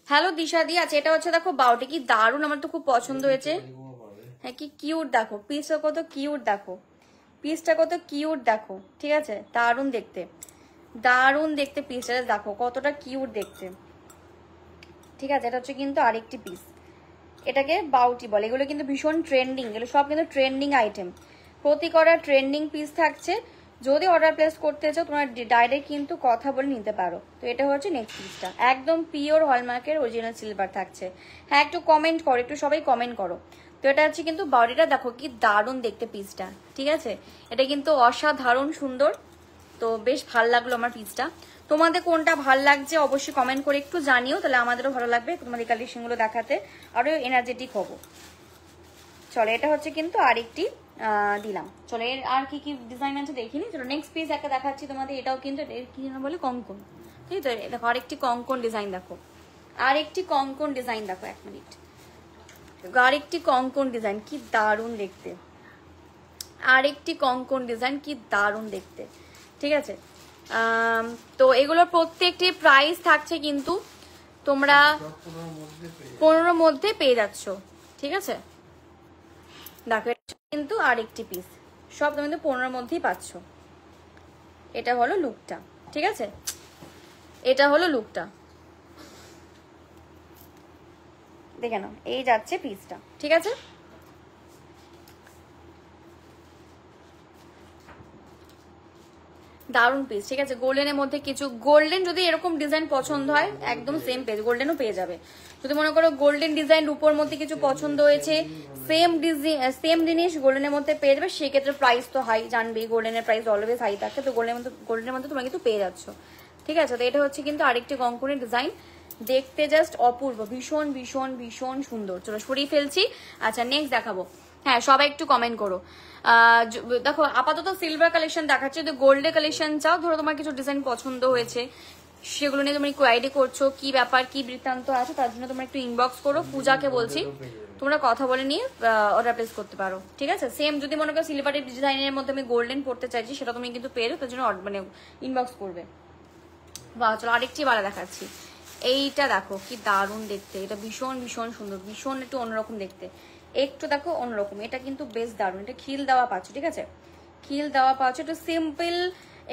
A: হ্যালো দিশাদি। আচ্ছা এটা হচ্ছে দেখো বাউটি, কি দারুণ, আমার তো খুব পছন্দ হয়েছে। হ্যাঁ কি কিউট দেখো, পিসটা কত কিউট দেখো, পিসটা কত কিউট দেখো, ঠিক আছে? দারুণ দেখতে, দারুণ দেখতে পিসটা দেখো কতটা কিউট দেখতে, ঠিক আছে? এটা হচ্ছে কিন্তু আরেকটি পিস, এটাকে বাউটি বলে। এগুলো কিন্তু ভীষণ ট্রেন্ডিং, এগুলো সব কিন্তু ট্রেন্ডিং আইটেম, প্রতি করা ট্রেন্ডিং পিস থাকছে। যদি অর্ডার প্লেস করতে চাও তোমরা ডাইরেক্ট কিন্তু কথা বলে নিতে পারো। তো এটা হচ্ছে নেক্সট পিসটা, একদম পিওর হলমার্কের অরিজিনাল সিলভার থাকছে। হ্যাঁ একটু কমেন্ট করো, একটু সবাই কমেন্ট করো। তো এটা হচ্ছে কিন্তু বডিটা দেখো কি দারুণ দেখতে পিসটা, ঠিক আছে? এটা কিন্তু অসাধারণ সুন্দর। তো বেশ ভাল লাগলো আমার পিসটা। তোমাদের কোনটা ভাল লাগছে অবশ্যই কমেন্ট করে একটু জানিও, তাহলে আমাদেরও ভালো লাগবে তোমাদের কালেকশনগুলো দেখাতে, আরো এনার্জেটিক হবো। চলো এটা হচ্ছে কিন্তু আরেকটি দিলাম। চলো এর আর কি কি ডিজাইন আছে দেখিনি। চলো নেক্সট পিস একটা দেখাচ্ছি তোমাদের। এটাও কিন্তু কি যেন বলে কঙ্কন, ঠিক তো? দেখো আরেকটি কঙ্কন ডিজাইন দেখো, আরেকটি কঙ্কন ডিজাইন দেখো, এক মিনিট, আরেকটি কঙ্কন ডিজাইন কি দারুণ দেখতে, আরেকটি কঙ্কন ডিজাইন কি দারুণ দেখতে, ঠিক আছে? তো এগুলোর প্রত্যেকটি প্রাইস থাকছে কিন্তু তোমরা 15 মধ্যে পেয়ে যাচ্ছ, ঠিক আছে? দেখো এটা কিন্তু আরেকটি পিস, সব তুমি কিন্তু 15 মধ্যেই পাচ্ছ। এটা হলো লুকটা, ঠিক আছে? এটা হলো লুকটা, দেখে নাও। এই যাচ্ছে পিসটা, ঠিক আছে? দারুণ পিস, ঠিক আছে? গোল্ডেনের মধ্যে কিছু গোল্ডেন যদি এরকম ডিজাইন পছন্দ হয় একদম সেম পেজ গোল্ডেনও পেয়ে যাবে। যদি মনে করো গোল্ডেন ডিজাইন রূপোর মধ্যে কিছু পছন্দ হয়েছে, সেম জিনিস গোল্ডেনের মধ্যে পেয়ে যাবে। সেক্ষেত্রে প্রাইস তো হাই, জানবেই গোল্ডেনের প্রাইস অলওয়েজ হাই থাকে। তো গোল্ডেনের মধ্যে তোমরা কিন্তু পেয়ে যাচ্ছ, ঠিক আছে? তো এটা হচ্ছে কিন্তু আরেকটি কঙ্কনের ডিজাইন, দেখতে জাস্ট অপূর্ব, ভীষণ ভীষণ ভীষণ সুন্দর। চলো সরিয়ে ফেলছি। আচ্ছা নেক্সট দেখাবো। হ্যাঁ সবাই একটু কমেন্ট করো। দেখো আপাতত সিলভার কালেকশন দেখাচ্ছে, যদি গোল্ডের কালেকশন চাও, ধরো তোমার কিছু ডিজাইন পছন্দ হয়েছে, সেগুলো নিয়ে তুমি কোয়ারি করছো, কি ব্যাপার কি বৃত্তান্ত আছে, তার জন্য তোমরা একটু ইনবক্স করো। পূজাকে বলছি তোমরা কথা বলে নিয়ে অর্ডার প্লেস করতে পারো, ঠিক আছে? সেম যদি মনে করো সিলভারের ডিজাইনের মধ্যে আমি গোল্ডেন পড়তে চাইছি, সেটা তুমি কিন্তু পেয়ে যাও, তার জন্য মানে ইনবক্স করবে। বাহ চলো আরেকটি বালা দেখাচ্ছি। এইটা দেখো কি দারুণ দেখতে, এটা ভীষণ ভীষণ সুন্দর, ভীষণ একটু অন্যরকম দেখতে, একটু দেখো অন্যরকম। এটা কিন্তু বেশ দারুণ, এটা খিল দেওয়া পাচ্ছ, ঠিক আছে? খিল দেওয়া পাচ্ছ। একটু সিম্পল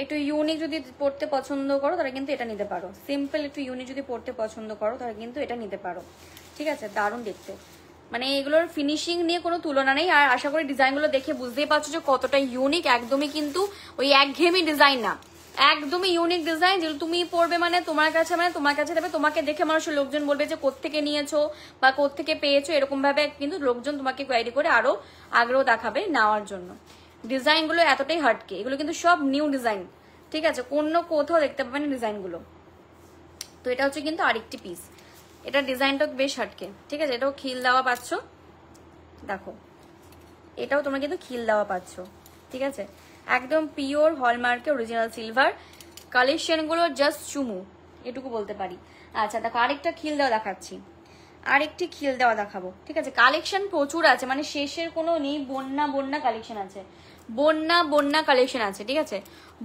A: একটু ইউনিক যদি পড়তে পছন্দ করো তাহলে কিন্তু এটা নিতে পারো। সিম্পল একটু ইউনিক যদি পড়তে পছন্দ করো তাহলে কিন্তু এটা নিতে পারো, ঠিক আছে? দারুণ দেখতে, মানে এগুলোর ফিনিশিং নিয়ে কোনো তুলনা নেই। আর আশা করি ডিজাইনগুলো দেখে বুঝতেই পারছো যে কতটা ইউনিক, একদমই কিন্তু ওই একঘেয়েমি ডিজাইন না, একদমই ইউনিক ডিজাইন। যেগুলো তুমি পড়বে মানে তোমার কাছে দেবে, তোমাকে দেখে মানুষের লোকজন বলবে যে কোত্থেকে নিয়েছো বা কোত্থেকে পেয়েছো, এরকম ভাবে কিন্তু লোকজন তোমাকে কোয়ারি করে আরো আগ্রহ দেখাবে নেওয়ার জন্য। ডিজাইনগুলো এতটাই হাটকে, এগুলো কিন্তু সব নিউ ডিজাইন, ঠিক আছে, কোনো কোথাও দেখতে পাবেন ডিজাইনগুলো। তো এটা হচ্ছে কিন্তু আরেকটি পিস, এটা ডিজাইনটা বেশ হাটকে, ঠিক আছে। এটাও খিল দেওয়া পাচ্ছ, দেখো এটাও তোমরা কিন্তু খিল দেওয়া পাচ্ছ, ঠিক আছে। একদম পিওর হলমার্কে অরিজিনাল সিলভার, কালেকশনগুলো জাস্ট চুমু, এটুকু বলতে পারি। আচ্ছা দেখো আরেকটা খিল দেওয়া দেখাচ্ছি, আরেকটি খিল দেওয়া দেখাবো, ঠিক আছে। কালেকশন প্রচুর আছে, মানে শেষের কোনো নেই, বন্যা কালেকশন আছে, বন্যা কালেকশন আছে, ঠিক আছে।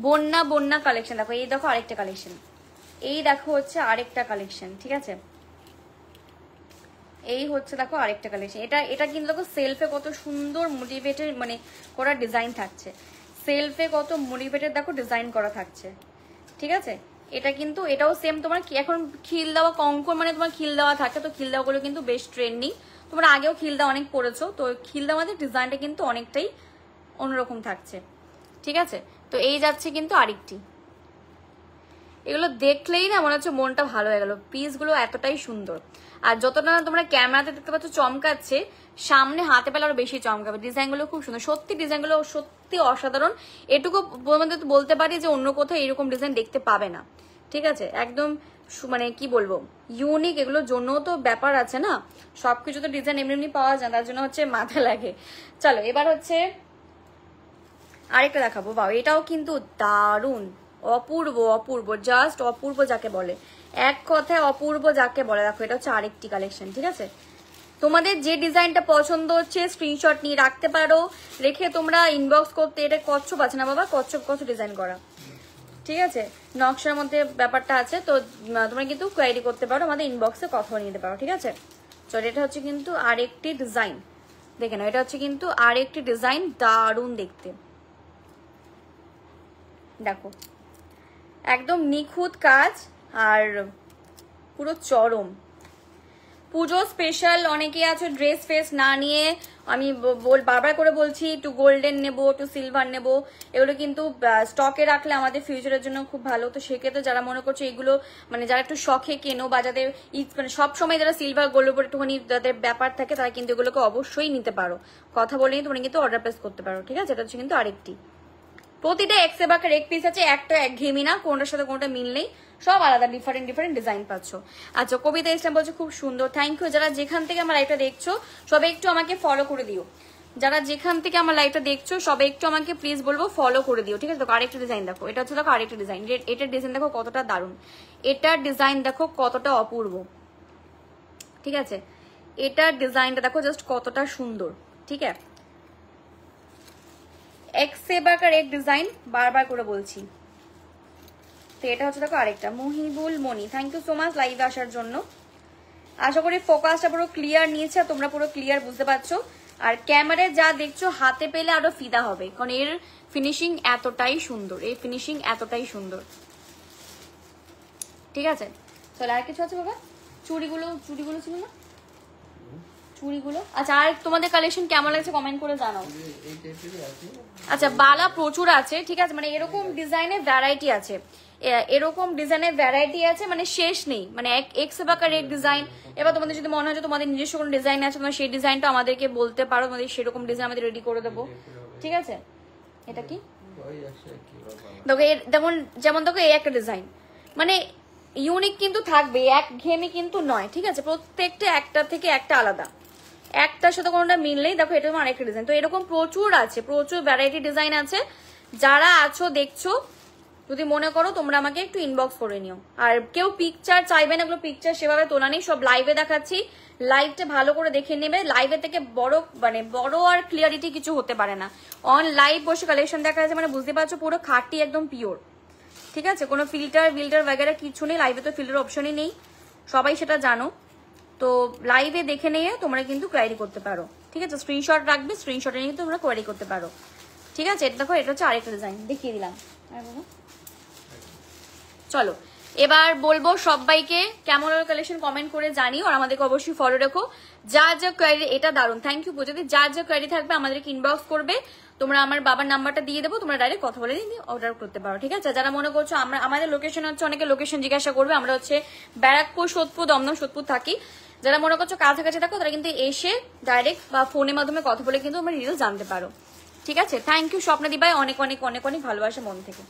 A: বন্যা কালেকশন। দেখো এই দেখো আরেকটা কালেকশন, এই দেখো হচ্ছে আরেকটা কালেকশন, ঠিক আছে। এই হচ্ছে দেখো আরেকটা কালেকশন, এটা কিন্তু দেখো সেলফে কত সুন্দর মোটিভেটেড মানে করা ডিজাইন থাকছে, সেলফে কত মোটিভেটেড দেখো ডিজাইন করা থাকছে, ঠিক আছে। এটা কিন্তু এটাও সেম তোমার কি এখন খিল দেওয়া কঙ্কর মানে তোমার খিল দেওয়া থাকে, তো খিল দেওয়াগুলো কিন্তু বেশ ট্রেন্ডিং, তোমরা আগেও খিল দেওয়া অনেক পড়েছো, তো খিল দেওয়াদের ডিজাইনটা কিন্তু অনেকটাই অন্যরকম থাকছে, ঠিক আছে। তো এই যাচ্ছে কিন্তু আরেকটি, এগুলো দেখলেই না মনে হচ্ছে মনটা ভালো হয়ে গেল, পিসগুলো এতটাই সুন্দর। আর যতটা না তোমরা ক্যামেরাতে দেখতে পাচ্ছ চমকাচ্ছে, সামনে হাতে পেলে আরো বেশি চমকাবে। ডিজাইনগুলো খুব সুন্দর, সত্যি ডিজাইনগুলো সত্যি অসাধারণ। এটুকু বলতে পারি যে অন্য কোথাও এরকম ডিজাইন দেখতে পাবে না, ঠিক আছে। একদম মানে কি বলবো ইউনিক, এগুলোর জন্য তো ব্যাপার আছে না, সবকিছু তো ডিজাইন এমনি এমনি পাওয়া যায়, তার জন্য হচ্ছে মাথা লাগে। চলো এবার হচ্ছে আরেকটা দেখাবো, বাও এটাও কিন্তু দারুণ, অপূর্ব অপূর্ব, জাস্ট অপূর্ব যাকে বলে, এক কথায় অপূর্ব যাকে বলে। দেখো এটা হচ্ছে আরেকটি কালেকশন, ঠিক আছে। তোমাদের যে ডিজাইনটা পছন্দ হচ্ছে স্ক্রিনশট নিয়ে রাখতে পারো, রেখে তোমরা ইনবক্স করতে, এটা কচ্ছপ আছে না বাবা, কচ্ছপ ডিজাইন করা, ঠিক আছে, নকশার মধ্যে ব্যাপারটা আছে, তো তোমরা কিন্তু কোয়ারি করতে পারো, আমাদের ইনবক্সে কথা নিতে পারো, ঠিক আছে। চলো এটা হচ্ছে কিন্তু আরেকটি ডিজাইন, দেখে নাও এটা হচ্ছে কিন্তু আরেকটি ডিজাইন, দারুণ দেখতে, দেখো একদম নিখুঁত কাজ আর পুরো চরম পুজো স্পেশাল। অনেকে আছে ড্রেস ফেস না নিয়ে, আমি বারবার করে বলছি একটু গোল্ডেন নেবো, একটু সিলভার নেবো, এগুলো কিন্তু স্টকে রাখলে আমাদের ফিউচারের জন্য খুব ভালো। তো সেক্ষেত্রে যারা মনে করছে এগুলো মানে যারা একটু শখে কেনো বা যাদের মানে সবসময় যারা সিলভার গোল্ড উপর একটুখানি যাদের ব্যাপার থাকে, তারা কিন্তু এগুলোকে অবশ্যই নিতে পারো, কথা বলেই তোমরা কিন্তু অর্ডার প্লেস করতে পারো, ঠিক আছে। এটা হচ্ছে কিন্তু আরেকটি, প্রতিটা এক্স বাকের এক পিস আছে, একটা একঘেয়েমি না, কোনটার সাথে কোনটা মিল নেই, সব আলাদা ডিফারেন্ট ডিজাইন পাচ্ছ। আচ্ছা কবিতা ইসলাম বলছে খুব সুন্দর, থ্যাংক ইউ। যারা যেখান থেকে আমার লাইভটা দেখছো সবাই একটু আমাকে ফলো করে দিও, যারা যেখান থেকে আমার লাইভটা দেখছো সবাই একটু আমাকে প্লিজ বলবো ফলো করে দিও, ঠিক আছে। দেখো আরেকটা ডিজাইন দেখো, এটা হচ্ছে দেখো আরেকটা ডিজাইন, এটার ডিজাইন দেখো কতটা দারুণ, এটার ডিজাইন দেখো কতটা অপূর্ব, ঠিক আছে। এটার ডিজাইনটা দেখো জাস্ট কতটা সুন্দর, ঠিক আছে। এক से बढ़कर एक ডিজাইন, বারবার করে বলছি। তো এটা হচ্ছে দেখো আরেকটা, মহিবুল মনি, থ্যাংক ইউ সো মাচ লাইভে আসার জন্য। আশা করি ফোকাসটা পুরো ক্লিয়ার নিয়েছে, তোমরা পুরো ক্লিয়ার বুঝতে পারছো। আর ক্যামেরায় যা দেখছো হাতে পেলে আরো ফিদা হবে, কারণ এর ফিনিশিং এতটাই সুন্দর, এই ফিনিশিং এতটাই সুন্দর, ঠিক আছে। চলো আর কিছু আছে বাবা, চুড়িগুলো ছিল না, চুড়িগুলো। আচ্ছা আর তোমাদের কালেকশন কেমন লাগছে কমেন্ট করে জানাও। আচ্ছা বালা প্রচুর আছে, ঠিক আছে, মানে এরকম ডিজাইনের ভ্যারাইটি আছে, এরকম ডিজাইনের ভ্যারাইটি আছে, মানে শেষ নেই, মানে এক से बढ़कर एक ডিজাইন। এবার তোমাদের যদি মনে হয় যে তোমাদের নিজস্ব কোনো ডিজাইন আছে, তোমরা সেই ডিজাইনটা আমাদেরকে বলতে পারো, আমাদের সেরকম ডিজাইন আমাদের রেডি করে দেবো, ঠিক আছে। এটা কি দেখো যেমন দেখো এই একটা ডিজাইন, মানে ইউনিক কিন্তু থাকবে, এক ঘেমি কিন্তু নয়, ঠিক আছে, প্রত্যেকটা একটা থেকে একটা আলাদা, একটার সাথে কোনোটা মিল নেই। দেখো এটা আরেকটা ডিজাইন, তো এরকম প্রচুর আছে, প্রচুর ভ্যারাইটি ডিজাইন আছে। যারা আছো দেখছো, যদি মনে করো তোমরা আমাকে একটু ইনবক্স করে নিও। আর কেউ পিকচার চাইবে না, এগুলো পিকচার সেভাবে তোলা নেই, সব লাইভে দেখাচ্ছি, লাইভটা ভালো করে দেখে নেবে। লাইভের থেকে বড় আর ক্লিয়ারিটি কিছু হতে পারে না, অন লাইভ বসে কালেকশন দেখা যাচ্ছে, মানে বুঝতে পারছো পুরো খাঁটি একদম পিওর, ঠিক আছে, কোনো ফিল্টার ওয়াগেরা কিছু নেই, লাইভে তো ফিল্টার অপশনই নেই, সবাই সেটা জানো। তো লাইভে দেখে নিয়ে তোমরা কিন্তু কোয়ারি করতে পারো, ঠিক আছে, স্ক্রিনশট রাখবে, স্ক্রিনশটে নিয়ে তোমরা কোয়ারি করতে পারো, ঠিক আছে। এটা দেখো এটা হচ্ছে আরেকটা ডিজাইন, দেখিয়ে দিলাম। চলো এবার বলবো সবাইকে কেমন হলো কালেকশন কমেন্ট করে জানিও, আর আমাদেরকে অবশ্যই ফলো রেখো। যা কোয়ারি, এটা দারুন, থ্যাংক ইউ যদি যা কোয়ারি থাকবে আমাদেরকে ইনবক্স করবে, তোমরা আমার বাবার নাম্বারটা দিয়ে দেবো, তোমরা ডাইরেক্ট কথা বলে দিয়ে অর্ডার করতে পারো, ঠিক আছে। যারা মনে করছো আমাদের লোকেশন হচ্ছে, অনেকে লোকেশন জিজ্ঞাসা করবে, আমরা হচ্ছে ব্যারাকপুর, সোদপুর, দমদম সোদপুর থাকি। যারা মনে করছো কাছাকাছি থাকো তারা কিন্তু এসে ডাইরেক্ট বা ফোনের মাধ্যমে কথা বলে কিন্তু তোমরা ডিটেলস জানতে পারো, ঠিক আছে। থ্যাংক ইউ স্বপ্নদীপ ভাই, অনেক অনেক অনেক অনেক ভালোবাসা মন থেকে।